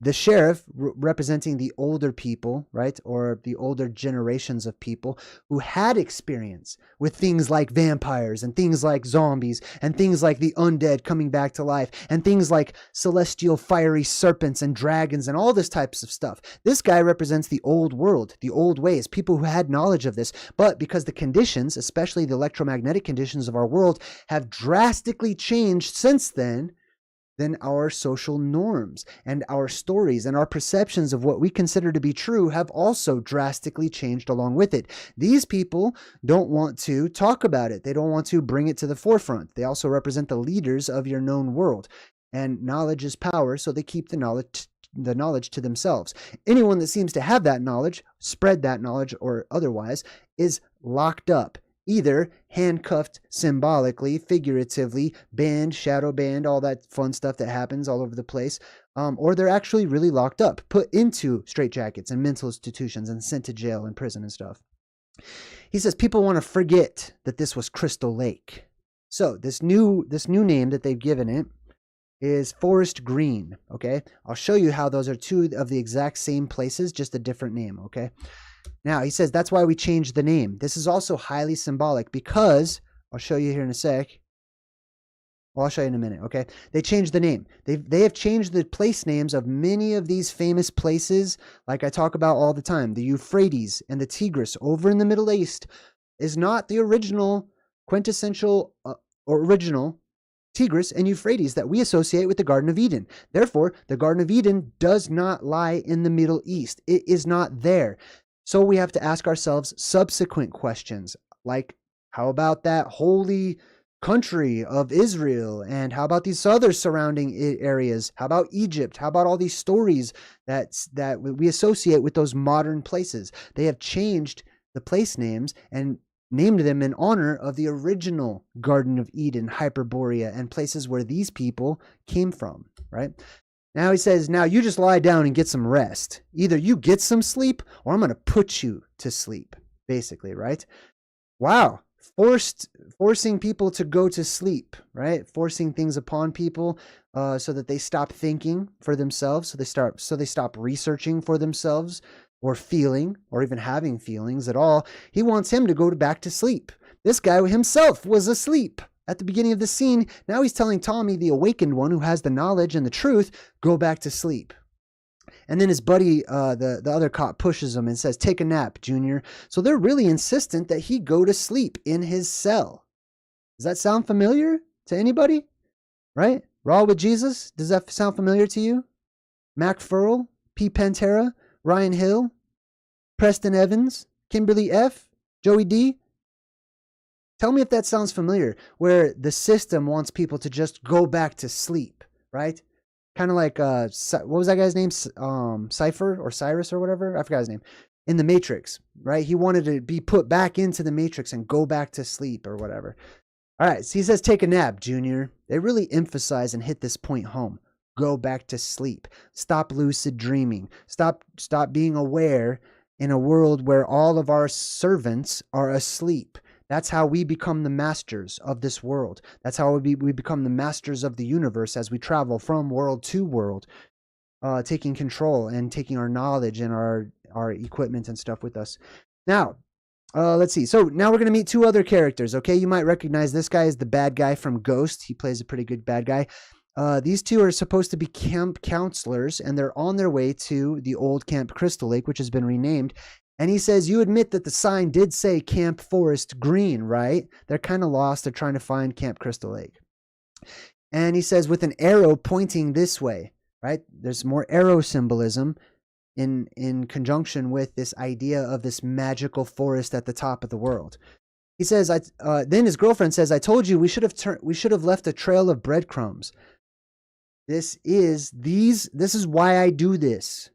The sheriff representing the older people, right? Or the older generations of people who had experience with things like vampires and things like zombies and things like the undead coming back to life and things like celestial fiery serpents and dragons and all this types of stuff. This guy represents the old world, the old ways, people who had knowledge of this. But because the conditions, especially the electromagnetic conditions of our world, have drastically changed since then, then our social norms and our stories and our perceptions of what we consider to be true have also drastically changed along with it. These people don't want to talk about it. They don't want to bring it to the forefront. They also represent the leaders of your known world. And knowledge is power, so they keep the knowledge to themselves. Anyone that seems to have that knowledge, spread that knowledge or otherwise, is locked up. Either handcuffed symbolically, figuratively, banned, shadow banned, all that fun stuff that happens all over the place, or they're actually really locked up, put into straitjackets and mental institutions and sent to jail and prison and stuff. He says people want to forget that this was Crystal Lake. So this new name that they've given it is Forest Green, okay? I'll show you how those are two of the exact same places, just a different name, okay? Now, he says that's why we changed the name. This is also highly symbolic because, I'll show you here in a sec. Well, I'll show you in a minute, okay? They changed the name. They have changed the place names of many of these famous places, like I talk about all the time. The Euphrates and the Tigris over in the Middle East is not the original, quintessential, original Tigris and Euphrates that we associate with the Garden of Eden. Therefore, the Garden of Eden does not lie in the Middle East. It is not there. So we have to ask ourselves subsequent questions like, how about that holy country of Israel? And how about these other surrounding areas? How about Egypt? How about all these stories that we associate with those modern places? They have changed the place names and named them in honor of the original Garden of Eden, Hyperborea, and places where these people came from, right? Now he says, now you just lie down and get some rest. Either you get some sleep or I'm going to put you to sleep, basically, right? Wow. Forcing people to go to sleep, right? Forcing things upon people so that they stop thinking for themselves, so they stop researching for themselves or feeling or even having feelings at all. He wants him to go back to sleep. This guy himself was asleep at the beginning of the scene. Now he's telling Tommy, the awakened one who has the knowledge and the truth, go back to sleep. And then his buddy, the other cop, pushes him and says, take a nap, Junior. So they're really insistent that he go to sleep in his cell. Does that sound familiar to anybody? Right? Raw with Jesus? Does that sound familiar to you? Mac Furl, P. Pantera, Ryan Hill, Preston Evans, Kimberly F., Joey D. Tell me if that sounds familiar, where the system wants people to just go back to sleep, right? Kind of like, what was that guy's name? Cypher or Cyrus or whatever? I forgot his name. In the Matrix, right? He wanted to be put back into the Matrix and go back to sleep or whatever. All right, so he says, take a nap, Junior. They really emphasize and hit this point home. Go back to sleep. Stop lucid dreaming. Stop being aware in a world where all of our servants are asleep. That's how we become the masters of this world. That's how we become the masters of the universe as we travel from world to world, taking control and taking our knowledge and our equipment and stuff with us. Now, let's see. So now we're going to meet two other characters, okay? You might recognize this guy as the bad guy from Ghost. He plays a pretty good bad guy. These two are supposed to be camp counselors, and they're on their way to the old Camp Crystal Lake, which has been renamed. And he says, you admit that the sign did say Camp Forest Green, right? They're kind of lost. They're trying to find Camp Crystal Lake. And he says, with an arrow pointing this way, right? There's more arrow symbolism in conjunction with this idea of this magical forest at the top of the world. He says, then his girlfriend says, I told you we should have left a trail of breadcrumbs. This is why I do this.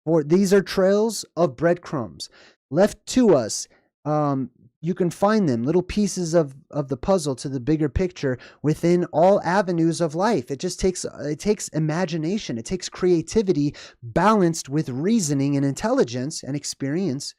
For these are trails of breadcrumbs left to us. You can find them, little pieces of the puzzle to the bigger picture within all avenues of life. It takes imagination. It takes creativity balanced with reasoning and intelligence and experience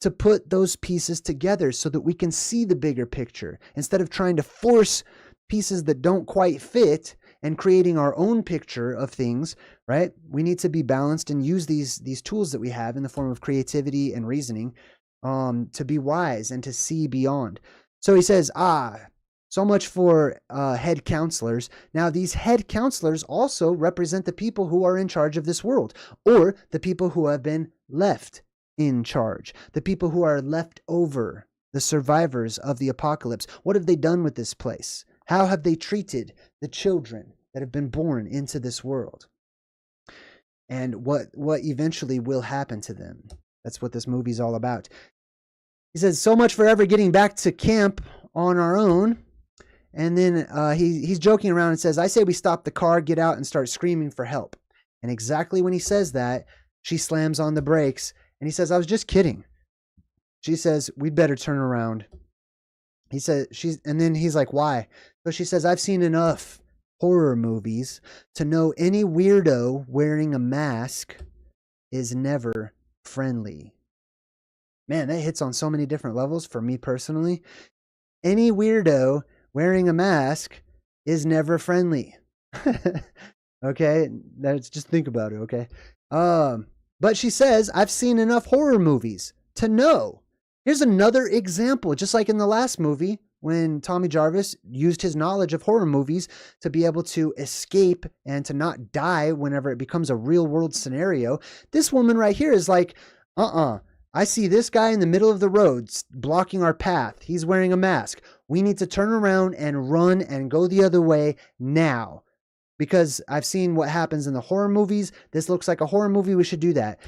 to put those pieces together so that we can see the bigger picture instead of trying to force pieces that don't quite fit and creating our own picture of things, right? We need to be balanced and use these tools that we have in the form of creativity and reasoning to be wise and to see beyond. So he says, so much for head counselors. Now, these head counselors also represent the people who are in charge of this world, or the people who have been left in charge, the people who are left over, the survivors of the apocalypse. What have they done with this place? How have they treated the children that have been born into this world, and what eventually will happen to them. That's what this movie's all about. He says, so much for ever getting back to camp on our own. And then he's joking around and says, I say we stop the car, get out, and start screaming for help. And exactly when he says that, she slams on the brakes, and he says, I was just kidding. She says, we'd better turn around. He says, and then he's like, why? So she says, I've seen enough horror movies to know any weirdo wearing a mask is never friendly. Man, that hits on so many different levels for me personally. Any weirdo wearing a mask is never friendly. Okay, just think about it. Okay, but she says, I've seen enough horror movies to know. Here's another example, just like in the last movie when Tommy Jarvis used his knowledge of horror movies to be able to escape and to not die whenever it becomes a real world scenario. This woman right here is like, I see this guy in the middle of the road blocking our path. He's wearing a mask. We need to turn around and run and go the other way now. Because I've seen what happens in the horror movies. This looks like a horror movie. We should do that.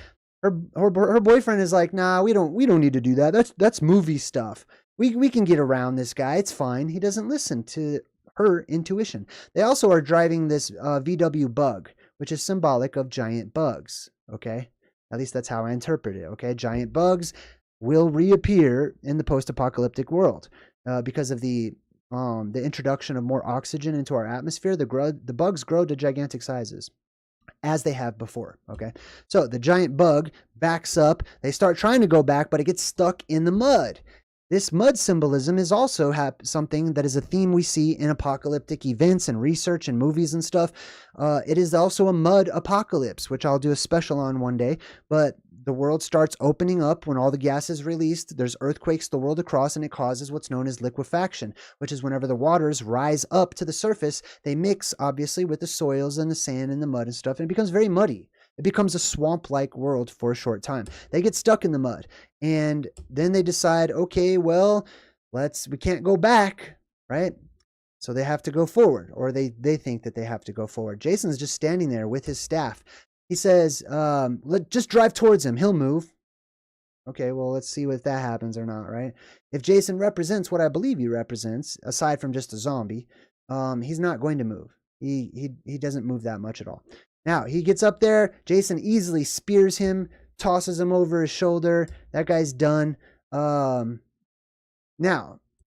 Her boyfriend is like, nah, we don't need to do that. That's movie stuff. We can get around this guy. It's fine. He doesn't listen to her intuition. They also are driving this VW bug, which is symbolic of giant bugs. Okay. At least that's how I interpret it, okay? Giant bugs will reappear in the post-apocalyptic world because of the introduction of more oxygen into our atmosphere. The bugs grow to gigantic sizes, as they have before, okay? So the giant bug backs up. They start trying to go back, but it gets stuck in the mud. This mud symbolism is also something that is a theme we see in apocalyptic events and research and movies and stuff. It is also a mud apocalypse, which I'll do a special on one day. But the world starts opening up when all the gas is released. There's earthquakes the world across, and it causes what's known as liquefaction, which is whenever the waters rise up to the surface, they mix, obviously, with the soils and the sand and the mud and stuff, and it becomes very muddy. It becomes a swamp-like world for a short time. They get stuck in the mud. And then they decide, okay, well, we can't go back, right? So they have to go forward, or they think that they have to go forward. Jason's just standing there with his staff. He says, just drive towards him. He'll move. Okay, well, let's see if that happens or not, right? If Jason represents what I believe he represents, aside from just a zombie, he's not going to move. He doesn't move that much at all. Now, he gets up there. Jason easily spears him, tosses him over his shoulder. That guy's done. Now,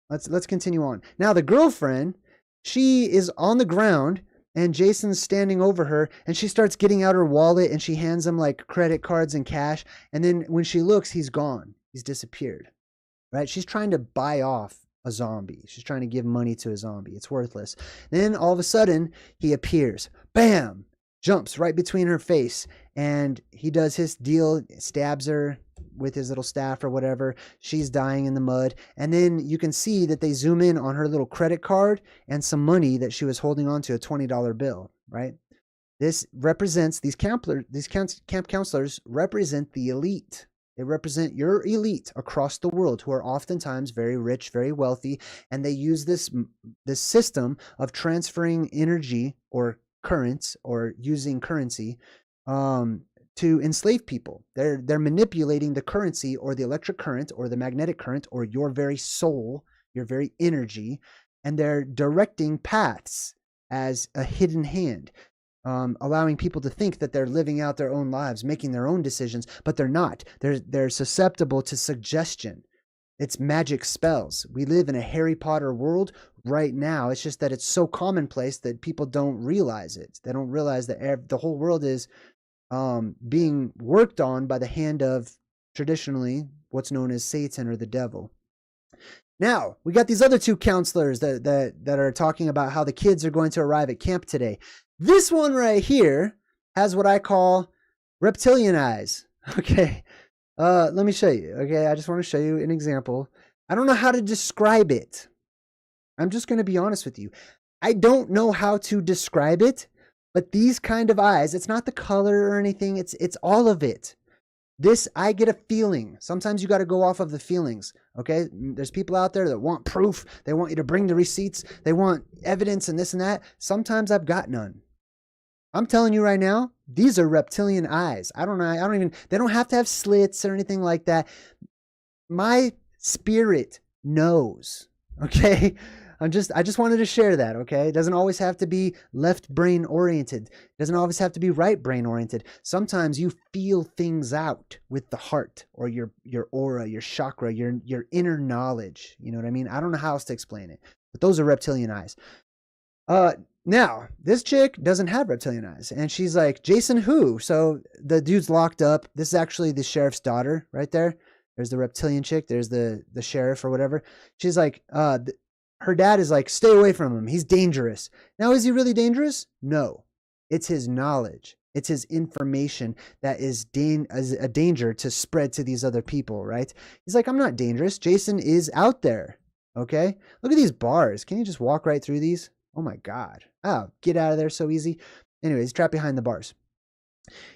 let's continue on. Now, the girlfriend, she is on the ground, and Jason's standing over her, and she starts getting out her wallet, and she hands him, like, credit cards and cash. And then when she looks, he's gone. He's disappeared, right? She's trying to buy off a zombie. She's trying to give money to a zombie. It's worthless. Then, all of a sudden, he appears. Bam! Jumps right between her face, and he does his deal, stabs her with his little staff or whatever. She's dying in the mud, and then you can see that they zoom in on her little credit card and some money that she was holding on to, a $20 bill, right? This represents, these camp counselors represent the elite. They represent your elite across the world, who are oftentimes very rich, very wealthy, and they use this system of transferring energy or currents, or using currency to enslave people. They're manipulating the currency, or the electric current, or the magnetic current, or your very soul, your very energy, and they're directing paths as a hidden hand, allowing people to think that they're living out their own lives, making their own decisions, but they're not. They're susceptible to suggestion. It's magic spells. We live in a Harry Potter world right now. It's just that it's so commonplace that people don't realize it. They don't realize that the whole world is being worked on by the hand of, traditionally, what's known as Satan or the devil. Now, we got these other two counselors that are talking about how the kids are going to arrive at camp today. This one right here has what I call reptilian eyes. Okay. Let me show you. Okay, I just want to show you an example. I don't know how to describe it. I'm just going to be honest with you. I don't know how to describe it, but these kind of eyes, it's not the color or anything. It's all of it. I get a feeling. Sometimes you got to go off of the feelings. Okay. There's people out there that want proof. They want you to bring the receipts. They want evidence and this and that. Sometimes I've got none. I'm telling you right now, these are reptilian eyes. I don't know. They don't have to have slits or anything like that. My spirit knows. Okay. I just wanted to share that. Okay. It doesn't always have to be left brain oriented. It doesn't always have to be right brain oriented. Sometimes you feel things out with the heart or your aura, your chakra, your inner knowledge. You know what I mean? I don't know how else to explain it, but those are reptilian eyes. Now, this chick doesn't have reptilian eyes. And she's like, Jason who? So the dude's locked up. This is actually the sheriff's daughter right there. There's the reptilian chick. There's the sheriff or whatever. She's like, her dad is like, stay away from him. He's dangerous. Now, is he really dangerous? No. It's his knowledge. It's his information that is a danger to spread to these other people, right? He's like, I'm not dangerous. Jason is out there. Okay? Look at these bars. Can you just walk right through these? Oh my God. Oh, get out of there so easy. Anyway, he's trapped behind the bars.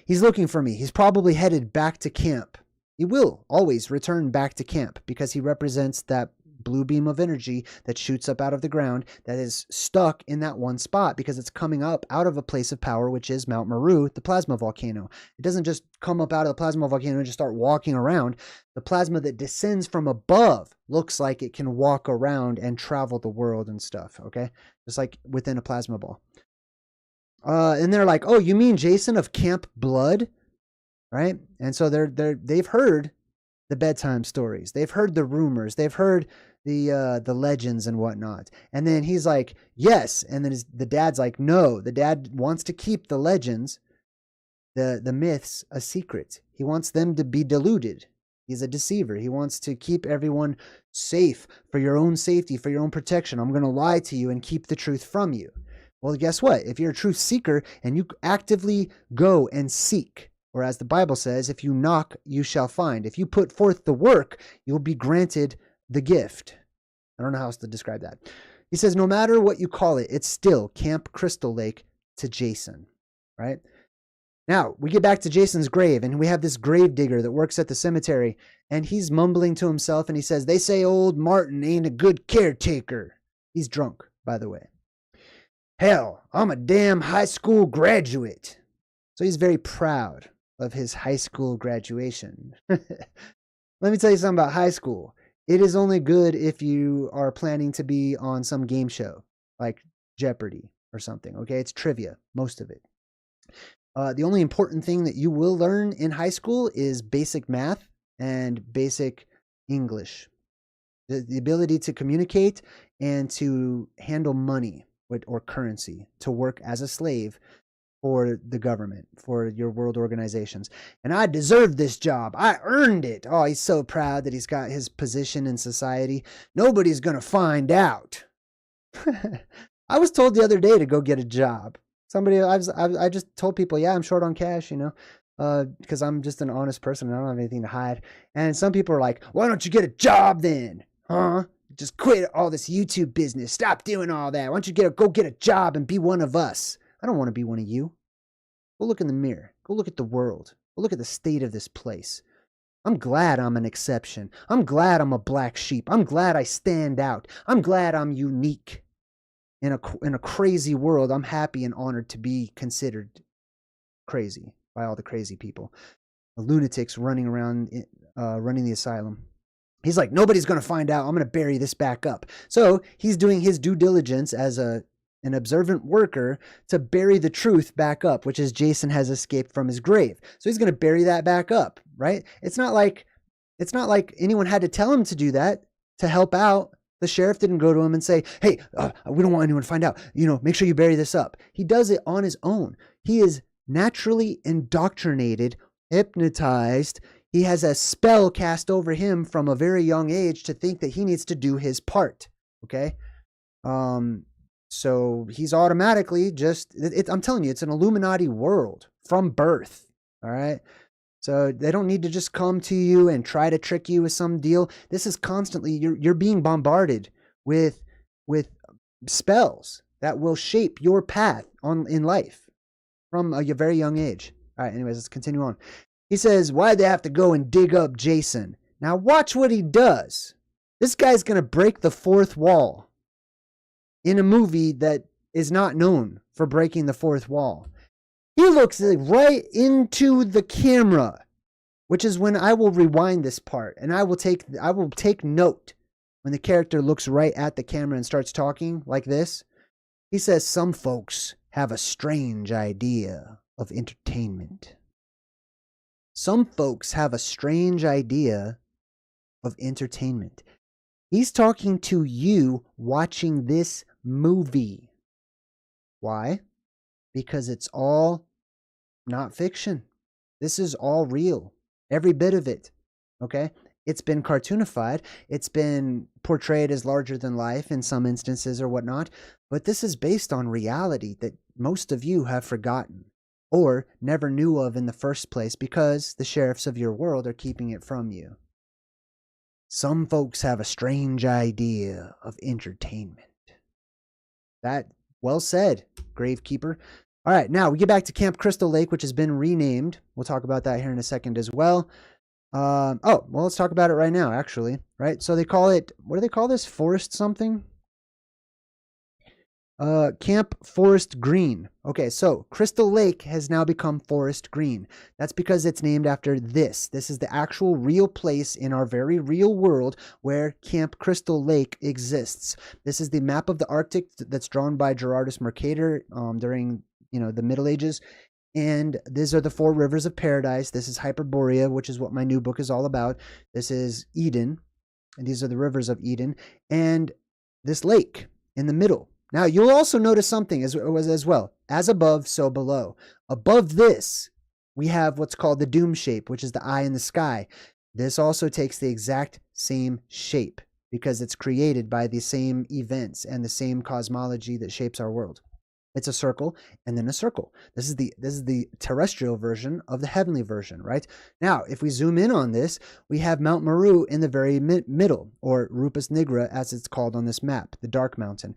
He's looking for me. He's probably headed back to camp. He will always return back to camp because he represents that blue beam of energy that shoots up out of the ground that is stuck in that one spot because it's coming up out of a place of power, which is Mount Meru, the plasma volcano. It doesn't just come up out of the plasma volcano and just start walking around. The plasma that descends from above looks like it can walk around and travel the world and stuff, okay? Just like within a plasma ball. And they're like, oh, you mean Jason of Camp Blood? Right? And so they've heard the bedtime stories. They've heard the rumors. They've heard the legends and whatnot. And then he's like, yes. And then the dad's like, no. The dad wants to keep the legends, the myths, a secret. He wants them to be deluded. He's a deceiver. He wants to keep everyone safe for your own safety, for your own protection. I'm going to lie to you and keep the truth from you. Well, guess what? If you're a truth seeker and you actively go and seek, or as the Bible says, if you knock, you shall find. If you put forth the work, you'll be granted the gift. I don't know how else to describe that. He says, no matter what you call it, it's still Camp Crystal Lake to Jason, right? Now, we get back to Jason's grave, and we have this gravedigger that works at the cemetery, and he's mumbling to himself, and he says, they say old Martin ain't a good caretaker. He's drunk, by the way. Hell, I'm a damn high school graduate. So he's very proud of his high school graduation. Let me tell you something about high school. It is only good if you are planning to be on some game show, like Jeopardy or something, okay? It's trivia, most of it. The only important thing that you will learn in high school is basic math and basic English. The ability to communicate and to handle money or currency, to work as a slave for the government, for your world organizations. And I deserve this job. I earned it. Oh, he's so proud that he's got his position in society. Nobody's going to find out. I was told the other day to go get a job. I just told people, yeah, I'm short on cash, because I'm just an honest person and I don't have anything to hide. And some people are like, why don't you get a job then? Huh? Just quit all this YouTube business. Stop doing all that. Why don't you go get a job and be one of us? I don't want to be one of you. Go look in the mirror. Go look at the world. Go look at the state of this place. I'm glad I'm an exception. I'm glad I'm a black sheep. I'm glad I stand out. I'm glad I'm unique. In a crazy world, I'm happy and honored to be considered crazy by all the crazy people. The lunatics running around, running the asylum. He's like, nobody's going to find out. I'm going to bury this back up. So he's doing his due diligence as an observant worker to bury the truth back up, which is Jason has escaped from his grave. So he's going to bury that back up, right? It's not like anyone had to tell him to do that to help out. The sheriff didn't go to him and say, hey, we don't want anyone to find out. Make sure you bury this up. He does it on his own. He is naturally indoctrinated, hypnotized. He has a spell cast over him from a very young age to think that he needs to do his part. Okay. So he's automatically I'm telling you, it's an Illuminati world from birth. All right. So they don't need to just come to you and try to trick you with some deal. This is constantly, you're being bombarded with spells that will shape your path in life from a very young age. All right. Anyways, let's continue on. He says, why'd they have to go and dig up Jason? Now watch what he does. This guy's going to break the fourth wall in a movie that is not known for breaking the fourth wall. He looks right into the camera, which is when I will rewind this part and I will take note when the character looks right at the camera and starts talking like this. He says, some folks have a strange idea of entertainment. Some folks have a strange idea of entertainment. He's talking to you watching this movie. Why? Because it's all not fiction. This is all real. Every bit of it. Okay? It's been cartoonified. It's been portrayed as larger than life in some instances or whatnot. But this is based on reality that most of you have forgotten or never knew of in the first place because the sheriffs of your world are keeping it from you. Some folks have a strange idea of entertainment. That, well said, Gravekeeper. All right, now we get back to Camp Crystal Lake, which has been renamed. We'll talk about that here in a second as well. Well, let's talk about it right now, actually. Right? So they call it, what do they call this? Forest something? Camp Forest Green. Okay, so Crystal Lake has now become Forest Green. That's because it's named after this. This is the actual real place in our very real world where Camp Crystal Lake exists. This is the map of the Arctic that's drawn by Gerardus Mercator during, the Middle Ages. And these are the 4 rivers of paradise. This is Hyperborea, which is what my new book is all about. This is Eden, and these are the rivers of Eden. And this lake in the middle. Now, you'll also notice something as well. As above, so below. Above this, we have what's called the doom shape, which is the eye in the sky. This also takes the exact same shape because it's created by the same events and the same cosmology that shapes our world. It's a circle and then a circle. This is the terrestrial version of the heavenly version, right? Now, if we zoom in on this, we have Mount Meru in the very middle, or Rupus Nigra as it's called on this map, the Dark Mountain.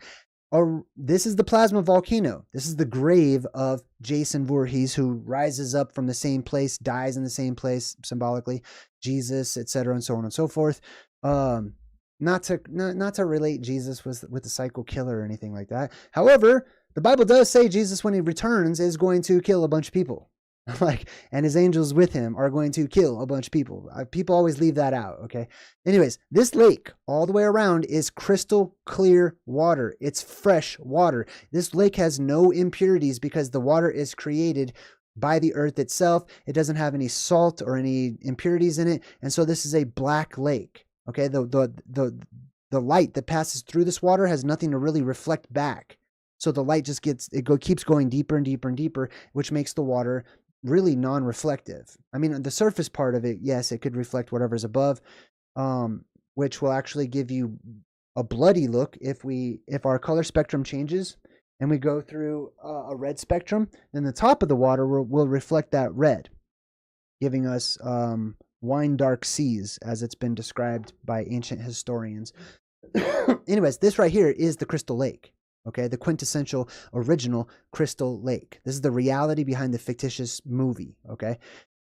This is the plasma volcano. This is the grave of Jason Voorhees, who rises up from the same place, dies in the same place, symbolically, Jesus, etc., and so on and so forth. Not to relate Jesus with the psycho killer or anything like that. However, the Bible does say Jesus, when he returns, is going to kill a bunch of people. And his angels with him are going to kill a bunch of people. People always leave that out, okay? Anyways, this lake all the way around is crystal clear water. It's fresh water. This lake has no impurities because the water is created by the earth itself. It doesn't have any salt or any impurities in it. And so this is a black lake, okay? The light that passes through this water has nothing to really reflect back. So the light just keeps going deeper and deeper and deeper, which makes the water really non-reflective. I mean, the surface part of it, yes, it could reflect whatever's above, which will actually give you a bloody look if our color spectrum changes and we go through a red spectrum. Then the top of the water will reflect that red, giving us wine dark seas, as it's been described by ancient historians. Anyways, this right here is the Crystal Lake. Okay, the quintessential original Crystal Lake. This is the reality behind the fictitious movie, okay?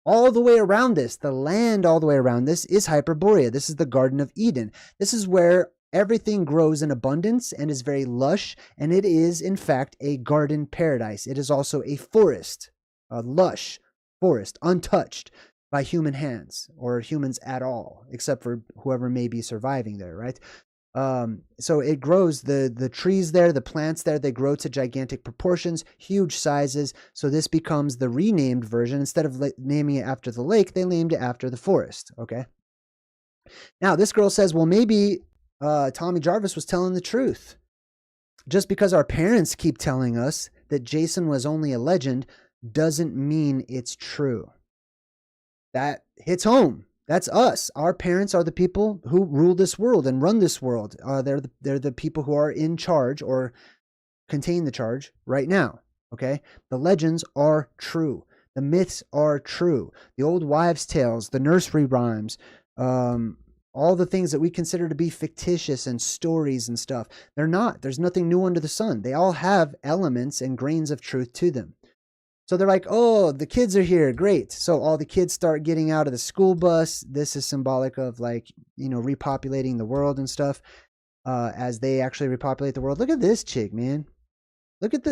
All the way around this, the land all the way around this is Hyperborea. This is the Garden of Eden. This is where everything grows in abundance and is very lush, and it is, in fact, a garden paradise. It is also a forest, a lush forest, untouched by human hands or humans at all, except for whoever may be surviving there, right? So it grows, the trees there, the plants there, they grow to gigantic proportions, huge sizes. So this becomes the renamed version. Instead of naming it after the lake, they named it after the forest. Okay. Now this girl says, well, maybe Tommy Jarvis was telling the truth. Just because our parents keep telling us that Jason was only a legend doesn't mean it's true. That hits home. That's us. Our parents are the people who rule this world and run this world. They're the people who are in charge or contain the charge right now. Okay? The legends are true. The myths are true. The old wives' tales, the nursery rhymes, all the things that we consider to be fictitious and stories and stuff, they're not. There's nothing new under the sun. They all have elements and grains of truth to them. So they're like, oh, the kids are here. Great. So all the kids start getting out of the school bus. This is symbolic of like, repopulating the world and stuff as they actually repopulate the world. Look at this chick, man. Look at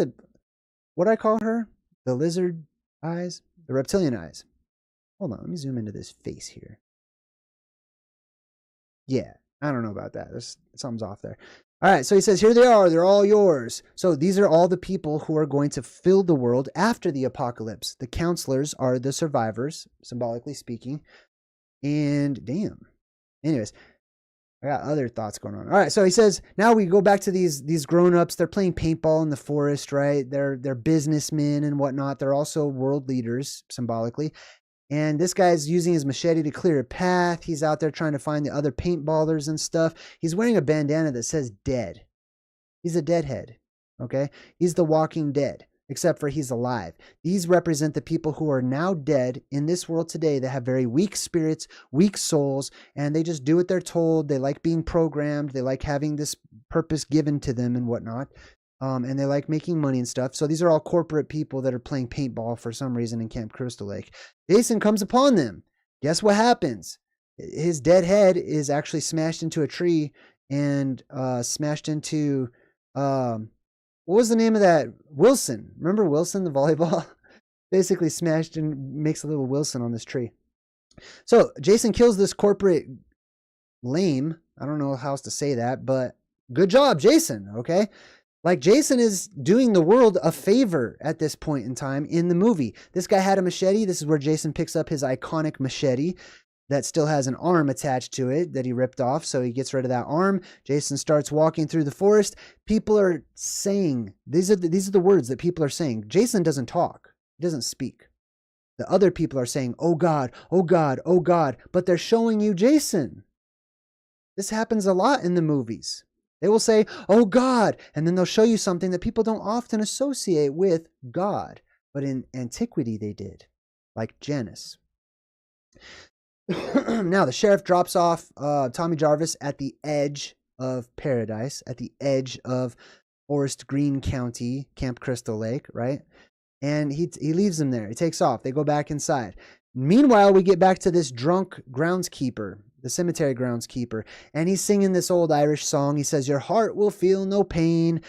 what I call her? The lizard eyes? The reptilian eyes. Hold on. Let me zoom into this face here. Yeah. I don't know about that. Something's off there. All right, so he says, here they are. They're all yours. So these are all the people who are going to fill the world after the apocalypse. The counselors are the survivors, symbolically speaking. And damn. Anyways, I got other thoughts going on. All right, so he says, now we go back to these grown-ups. They're playing paintball in the forest, right? They're businessmen and whatnot. They're also world leaders, symbolically. And this guy's using his machete to clear a path. He's out there trying to find the other paintballers and stuff. He's wearing a bandana that says dead. He's a deadhead, okay? He's the walking dead, except for he's alive. These represent the people who are now dead in this world today that have very weak spirits, weak souls, and they just do what they're told. They like being programmed. They like having this purpose given to them and whatnot. And they like making money and stuff. So these are all corporate people that are playing paintball for some reason in Camp Crystal Lake. Jason comes upon them. Guess what happens? His dead head is actually smashed into a tree and smashed into, what was the name of that? Wilson. Remember Wilson, the volleyball? Basically smashed and makes a little Wilson on this tree. So Jason kills this corporate lame. I don't know how else to say that, but good job, Jason, okay? Like, Jason is doing the world a favor at this point in time in the movie. This guy had a machete. This is where Jason picks up his iconic machete that still has an arm attached to it that he ripped off. So he gets rid of that arm. Jason starts walking through the forest. People are saying, these are the words that people are saying. Jason doesn't talk. He doesn't speak. The other people are saying, oh God, oh God, oh God. But they're showing you Jason. This happens a lot in the movies. They will say, oh God, and then they'll show you something that people don't often associate with God. But in antiquity, they did, like Janus. Now, the sheriff drops off Tommy Jarvis at the edge of paradise, at the edge of Forest Green County, Camp Crystal Lake, right? And he leaves him there. He takes off. They go back inside. Meanwhile, we get back to this drunk groundskeeper, the cemetery groundskeeper, and he's singing this old Irish song. He says, your heart will feel no pain.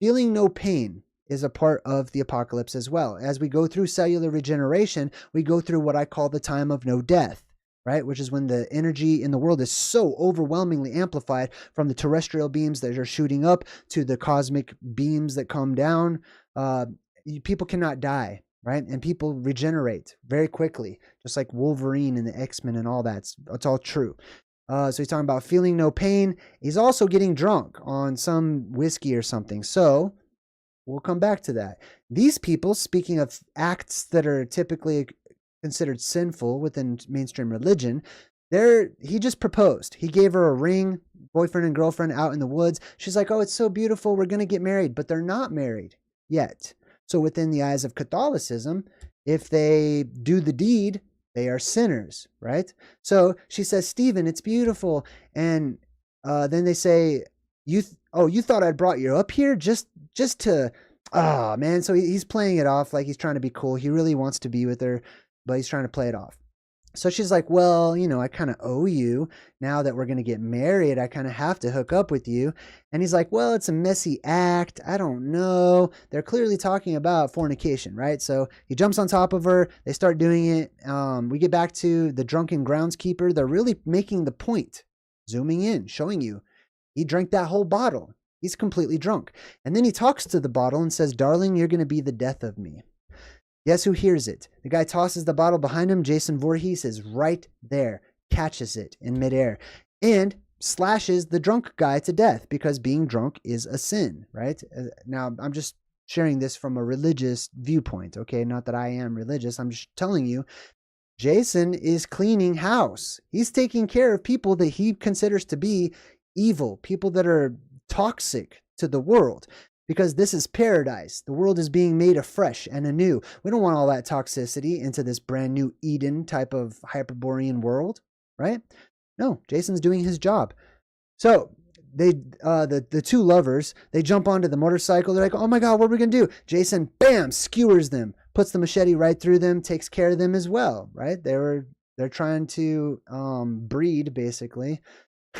Feeling no pain is a part of the apocalypse as well. As we go through cellular regeneration, we go through what I call the time of no death, right? Which is when the energy in the world is so overwhelmingly amplified from the terrestrial beams that are shooting up to the cosmic beams that come down. People cannot die, right? And people regenerate very quickly, just like Wolverine and the X-Men and all that. It's all true. So he's talking about feeling no pain. He's also getting drunk on some whiskey or something. So we'll come back to that. These people, speaking of acts that are typically considered sinful within mainstream religion, he just proposed. He gave her a ring, boyfriend and girlfriend out in the woods. She's like, oh, it's so beautiful. We're going to get married. But they're not married yet. So within the eyes of Catholicism, if they do the deed, they are sinners, right? So she says, Stephen, it's beautiful. And then they say, you thought I'd brought you up here just to, oh man. So he's playing it off like he's trying to be cool. He really wants to be with her, but he's trying to play it off. So she's like, well, I kind of owe you. Now that we're going to get married, I kind of have to hook up with you. And he's like, well, it's a messy act. I don't know. They're clearly talking about fornication, right? So he jumps on top of her. They start doing it. We get back to the drunken groundskeeper. They're really making the point, zooming in, showing you he drank that whole bottle. He's completely drunk. And then he talks to the bottle and says, darling, you're going to be the death of me. Guess who hears it? The guy tosses the bottle behind him. Jason Voorhees is right there, catches it in midair, and slashes the drunk guy to death because being drunk is a sin, right? Now, I'm just sharing this from a religious viewpoint, okay? Not that I am religious. I'm just telling you, Jason is cleaning house. He's taking care of people that he considers to be evil, people that are toxic to the world. Because this is paradise. The world is being made afresh and anew. We don't want all that toxicity into this brand new Eden type of Hyperborean world, right? No, Jason's doing his job. So they, the two lovers, they jump onto the motorcycle. They're like, oh my God, what are we going to do? Jason, bam, skewers them puts the machete right through them, takes care of them as well, right? They're trying to breed, basically,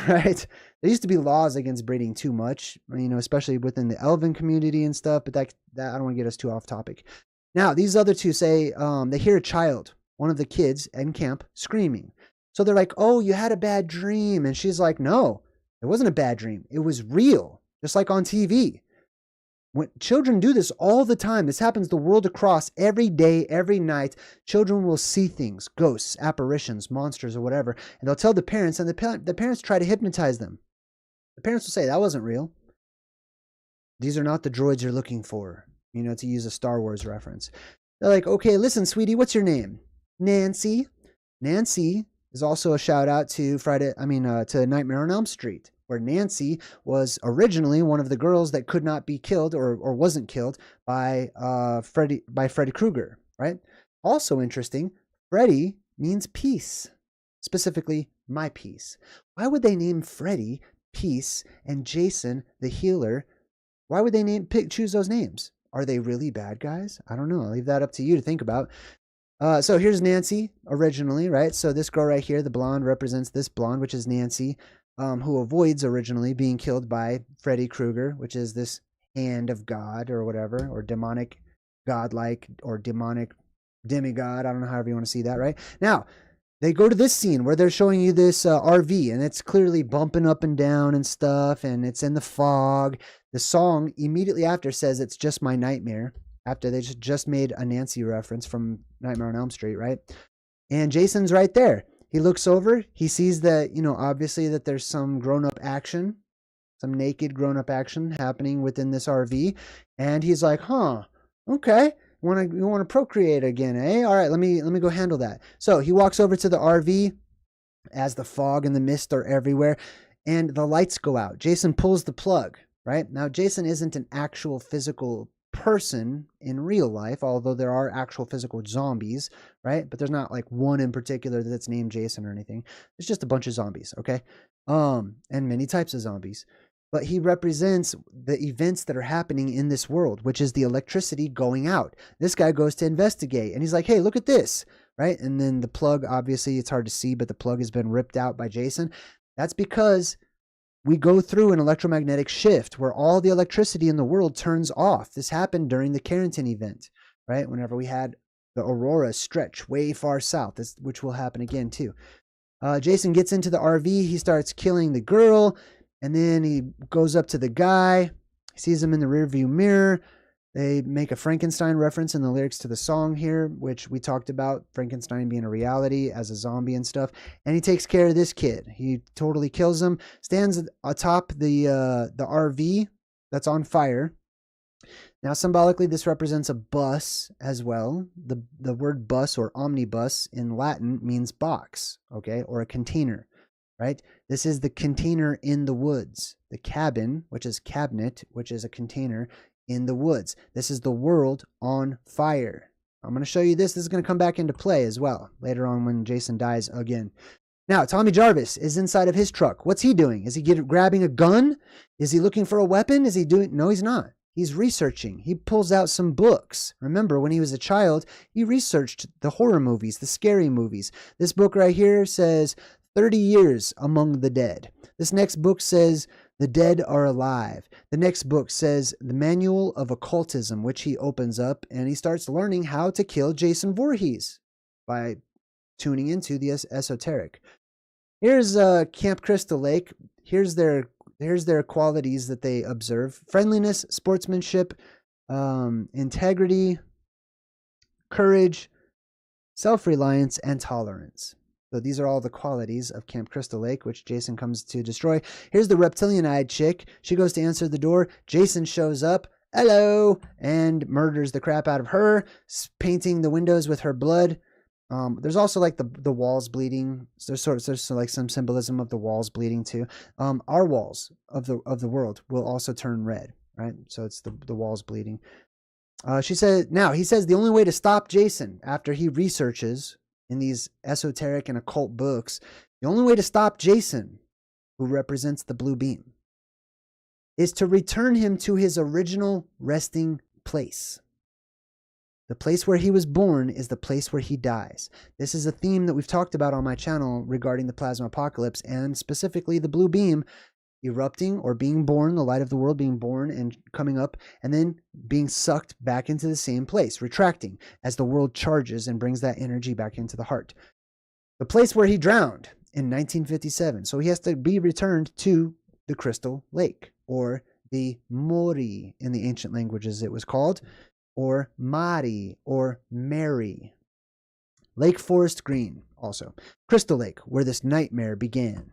right? There used to be laws against breeding too much, especially within the elven community and stuff, but that I don't want to get us too off topic. Now, these other two say they hear a child, one of the kids in camp, screaming. So they're like, oh, you had a bad dream. And she's like, no, it wasn't a bad dream. It was real, just like on TV. When children do this all the time, this happens the world across every day, every night. Children will see things, ghosts, apparitions, monsters, or whatever, and they'll tell the parents, and the parents try to hypnotize them. The parents will say, that wasn't real. These are not the droids you're looking for, to use a Star Wars reference. They're like, okay, listen, sweetie, what's your name? Nancy. Nancy is also a shout out to to Nightmare on Elm Street, where Nancy was originally one of the girls that could not be killed or wasn't killed by Freddy Krueger, right? Also interesting, Freddy means peace, specifically my peace. Why would they name Freddy Peace and Jason the Healer? Why would they choose those names? Are they really bad guys? I don't know. I'll leave that up to you to think about. So here's Nancy originally, right? So this girl right here, the blonde, represents this blonde, which is Nancy, who avoids originally being killed by Freddy Krueger, which is this hand of God or whatever, or demonic godlike or demonic demigod. I don't know, however you want to see that, right? Now, they go to this scene where they're showing you this RV, and it's clearly bumping up and down and stuff, and it's in the fog. The song immediately after says it's just my nightmare, after they just made a Nancy reference from Nightmare on Elm Street, right? And Jason's right there. He looks over. He sees that, obviously that there's some grown-up action, some naked grown-up action happening within this RV. And he's like, huh, okay. You want to procreate again, eh? All right, let me go handle that. So he walks over to the RV as the fog and the mist are everywhere, and the lights go out. Jason pulls the plug, right? Now, Jason isn't an actual physical person in real life, although there are actual physical zombies, right? But there's not like one in particular that's named Jason or anything. It's just a bunch of zombies, okay? And many types of zombies. But he represents the events that are happening in this world, which is the electricity going out. This guy goes to investigate, and he's like, hey, look at this, right? And then the plug, obviously, it's hard to see, but the plug has been ripped out by Jason. That's because we go through an electromagnetic shift where all the electricity in the world turns off. This happened during the Carrington event, right? Whenever we had the aurora stretch way far south, which will happen again too. Jason gets into the RV. He starts killing the girl, and then he goes up to the guy. He sees him in the rearview mirror. They make a Frankenstein reference in the lyrics to the song here, which we talked about, Frankenstein being a reality as a zombie and stuff. And he takes care of this kid. He totally kills him, stands atop the RV that's on fire. Now, symbolically, this represents a bus as well. The word bus or omnibus in Latin means box, okay, or a container, right? This is the container in the woods. The cabin, which is cabinet, which is a container in the woods. This is the world on fire. I'm going to show you this. This is going to come back into play as well later on when Jason dies again. Now, Tommy Jarvis is inside of his truck. What's he doing? Is he grabbing a gun? Is he looking for a weapon? Is he doing? No, he's not. He's researching. He pulls out some books. Remember, when he was a child, he researched the horror movies, the scary movies. This book right here says 30 Years Among the Dead. This next book says The Dead Are Alive. The next book says The Manual of Occultism, which he opens up, and he starts learning how to kill Jason Voorhees by tuning into the esoteric. Here's Camp Crystal Lake. Here's their qualities that they observe: friendliness, sportsmanship, integrity, courage, self-reliance, and tolerance. So these are all the qualities of Camp Crystal Lake, which Jason comes to destroy. Here's the reptilian-eyed chick. She goes to answer the door. Jason shows up, hello, and murders the crap out of her, painting the windows with her blood. There's also like the walls bleeding. So there's like some symbolism of the walls bleeding too. Our walls of the world will also turn red, right? So it's the walls bleeding. He says the only way to stop Jason after he researches in these esoteric and occult books, the only way to stop Jason, who represents the blue beam, is to return him to his original resting place. The place where he was born is the place where he dies. This is a theme that we've talked about on my channel regarding the plasma apocalypse, and specifically the blue beam erupting or being born, the light of the world being born and coming up, and then being sucked back into the same place, retracting as the world charges and brings that energy back into the heart. The place where he drowned in 1957. So he has to be returned to the Crystal Lake, or the Mori in the ancient languages it was called, or Mari, or Mary. Lake Forest Green also. Crystal Lake, where this nightmare began.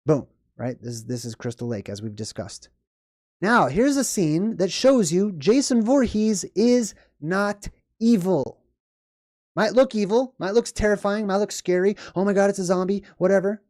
Boom. Right? This is Crystal Lake, as we've discussed. Now, here's a scene that shows you Jason Voorhees is not evil. Might look evil, might look terrifying, might look scary. Oh my God, it's a zombie, whatever.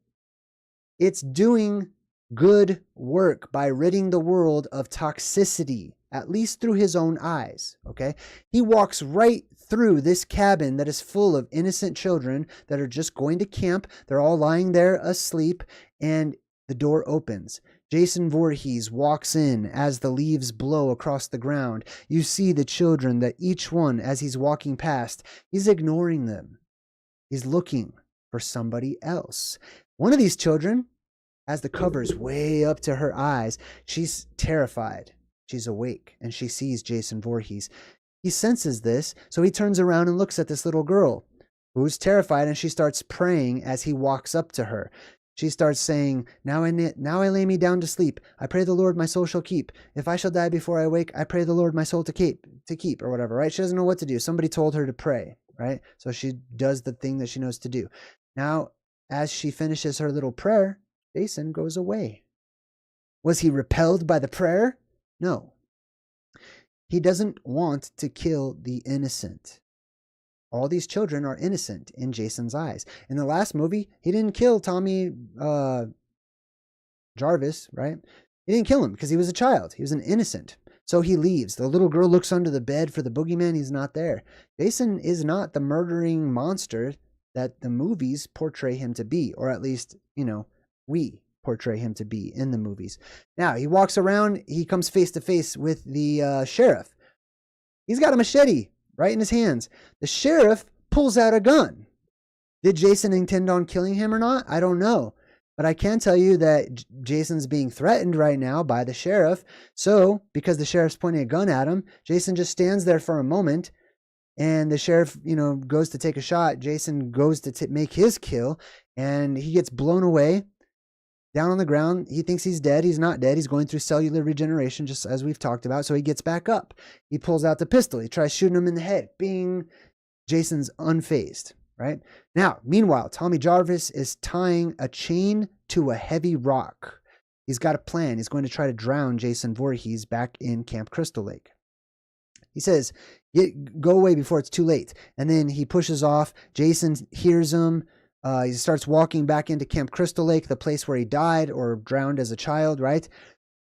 It's doing good work by ridding the world of toxicity, at least through his own eyes, okay? He walks right through this cabin that is full of innocent children that are just going to camp. They're all lying there asleep, and the door opens. Jason Voorhees walks in as the leaves blow across the ground. You see the children that each one, as he's walking past, he's ignoring them. He's looking for somebody else. One of these children has the covers way up to her eyes. She's terrified. She's awake, and she sees Jason Voorhees. He senses this, so he turns around and looks at this little girl who's terrified, and she starts praying as he walks up to her. She starts saying, now I lay me down to sleep. I pray the Lord my soul shall keep. If I shall die before I wake, I pray the Lord my soul to keep, or whatever, right? She doesn't know what to do. Somebody told her to pray, right? So she does the thing that she knows to do. Now, as she finishes her little prayer, Jason goes away. Was he repelled by the prayer? No. He doesn't want to kill the innocent. All these children are innocent in Jason's eyes. In the last movie, he didn't kill Tommy Jarvis, right? He didn't kill him because he was a child. He was an innocent. So he leaves. The little girl looks under the bed for the boogeyman. He's not there. Jason is not the murdering monster that the movies portray him to be, or at least, we portray him to be in the movies. Now, he walks around. He comes face to face with the sheriff. He's got a machete right in his hands. The sheriff pulls out a gun. Did Jason intend on killing him or not? I don't know. But I can tell you that Jason's being threatened right now by the sheriff. So, because the sheriff's pointing a gun at him, Jason just stands there for a moment. And the sheriff, goes to take a shot. Jason goes to make his kill. And he gets blown away. Down on the ground, he thinks he's dead. He's not dead. He's going through cellular regeneration, just as we've talked about. So he gets back up. He pulls out the pistol. He tries shooting him in the head. Bing. Jason's unfazed, right? Now, meanwhile, Tommy Jarvis is tying a chain to a heavy rock. He's got a plan. He's going to try to drown Jason Voorhees back in Camp Crystal Lake. He says, go away before it's too late. And then he pushes off. Jason hears him. He starts walking back into Camp Crystal Lake, the place where he died or drowned as a child, right?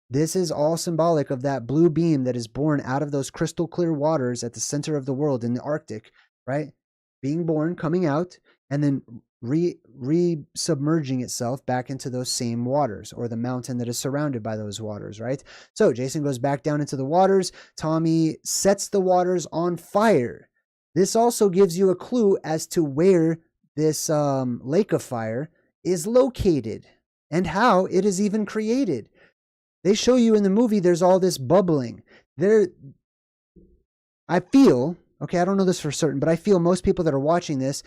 This is all symbolic of that blue beam that is born out of those crystal clear waters at the center of the world in the Arctic, right? Being born, coming out, and then re-submerging itself back into those same waters, or the mountain that is surrounded by those waters, right? So Jason goes back down into the waters. Tommy sets the waters on fire. This also gives you a clue as to where this lake of fire is located and how it is even created. They show you in the movie there's all this bubbling. I feel, okay, I don't know this for certain, but I feel most people that are watching this,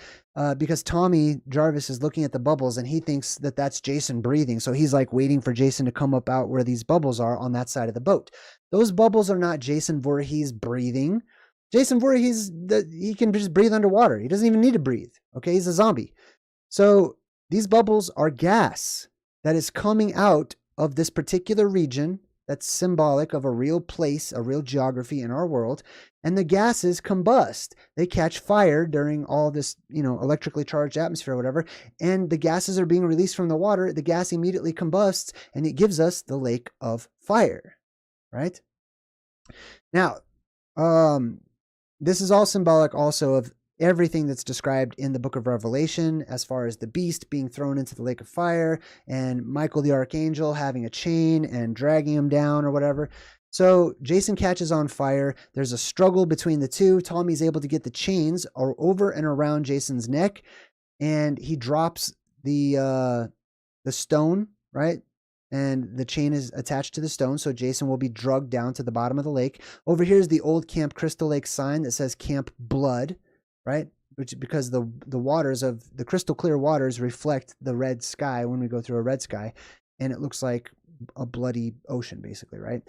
because Tommy Jarvis is looking at the bubbles and he thinks that that's Jason breathing. So he's like waiting for Jason to come up out where these bubbles are on that side of the boat. Those bubbles are not Jason Voorhees breathing. Jason Voorhees, he can just breathe underwater. He doesn't even need to breathe. Okay, he's a zombie. So these bubbles are gas that is coming out of this particular region that's symbolic of a real place, a real geography in our world. And the gases combust. They catch fire during all this, electrically charged atmosphere or whatever. And the gases are being released from the water. The gas immediately combusts and it gives us the lake of fire, right? Now, this is all symbolic also of everything that's described in the book of Revelation, as far as the beast being thrown into the lake of fire and Michael the archangel having a chain and dragging him down or whatever. So Jason catches on fire. There's a struggle between the two. Tommy's able to get the chains over and around Jason's neck, and he drops the stone, right? And the chain is attached to the stone, so Jason will be drugged down to the bottom of the lake. Over here is the old Camp Crystal Lake sign that says Camp Blood, right? Which, because the waters of the crystal clear waters reflect the red sky when we go through a red sky, and it looks like a bloody ocean, basically, right?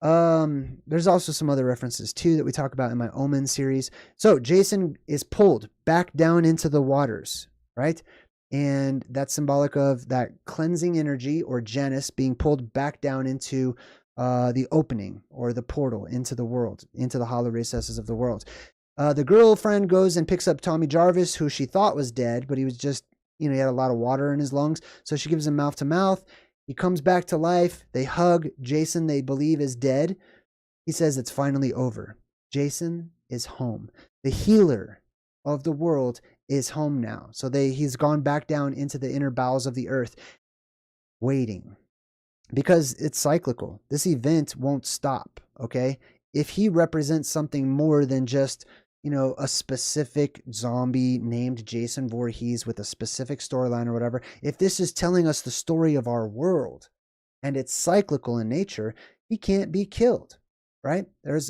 There's also some other references too that we talk about in my Omen series. So Jason is pulled back down into the waters, right? And that's symbolic of that cleansing energy, or Janus, being pulled back down into the opening or the portal into the world, into the hollow recesses of the world. The girlfriend goes and picks up Tommy Jarvis, who she thought was dead, but he was just, he had a lot of water in his lungs. So she gives him mouth to mouth. He comes back to life. They hug. Jason, they believe, is dead. He says it's finally over. Jason is home. The healer of the world is home now. So he's gone back down into the inner bowels of the earth, waiting, because it's cyclical. This event won't stop, okay? If he represents something more than just, a specific zombie named Jason Voorhees with a specific storyline or whatever, if this is telling us the story of our world and it's cyclical in nature, he can't be killed, right?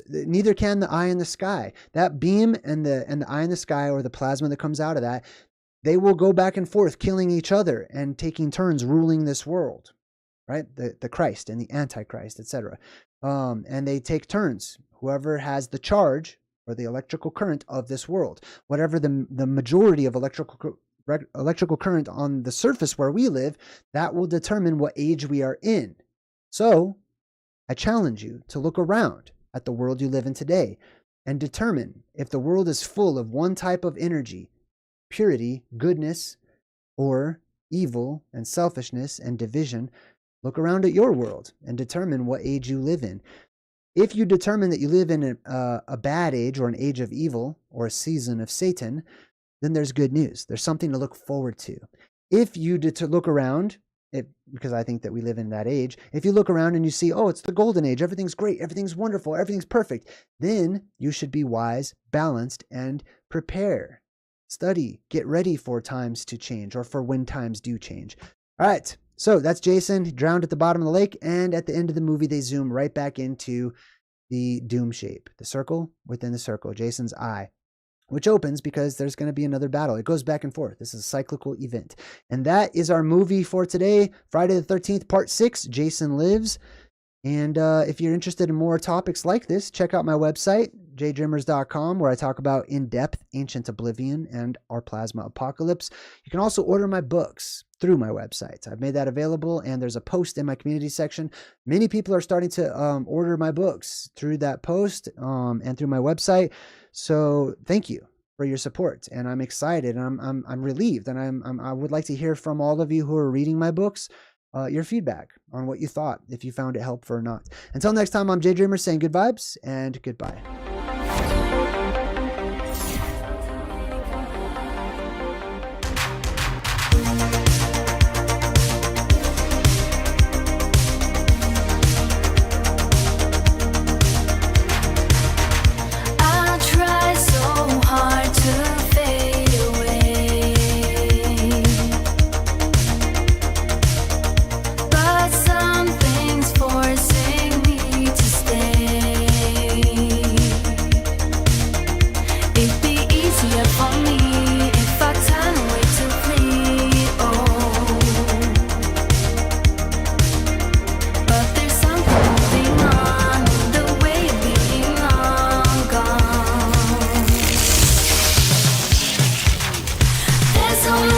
Neither can the eye in the sky. That beam and the eye in the sky, or the plasma that comes out of that, they will go back and forth, killing each other and taking turns ruling this world, right? The Christ and the Antichrist, etc. And they take turns. Whoever has the charge or the electrical current of this world, whatever the majority of electrical current on the surface where we live, that will determine what age we are in. So I challenge you to look around at the world you live in today and determine if the world is full of one type of energy, purity, goodness, or evil and selfishness and division. Look around at your world and determine what age you live in. If you determine that you live in a bad age, or an age of evil, or a season of Satan, then there's good news. There's something to look forward to. If you to look around, because I think that we live in that age, if you look around and you see, oh, it's the golden age, everything's great, everything's wonderful, everything's perfect, then you should be wise, balanced, and prepare. Study, get ready for times to change, or for when times do change. All right. So that's Jason, drowned at the bottom of the lake, and at the end of the movie, they zoom right back into the doom shape, the circle within the circle, Jason's eye, which opens because there's going to be another battle. It goes back and forth. This is a cyclical event. And that is our movie for today, Friday the 13th, Part 6, Jason Lives. And if you're interested in more topics like this, check out my website, JayDreamerZ.com, where I talk about in-depth Ancient Oblivion and our Plasma Apocalypse. You can also order my books through my website. I've made that available, and there's a post in my community section. Many people are starting to order my books through that post and through my website. So thank you for your support, and I'm excited, and I'm relieved, and I would like to hear from all of you who are reading my books. Your feedback on what you thought, if you found it helpful or not. Until next time, I'm JayDreamerZ saying good vibes and goodbye. So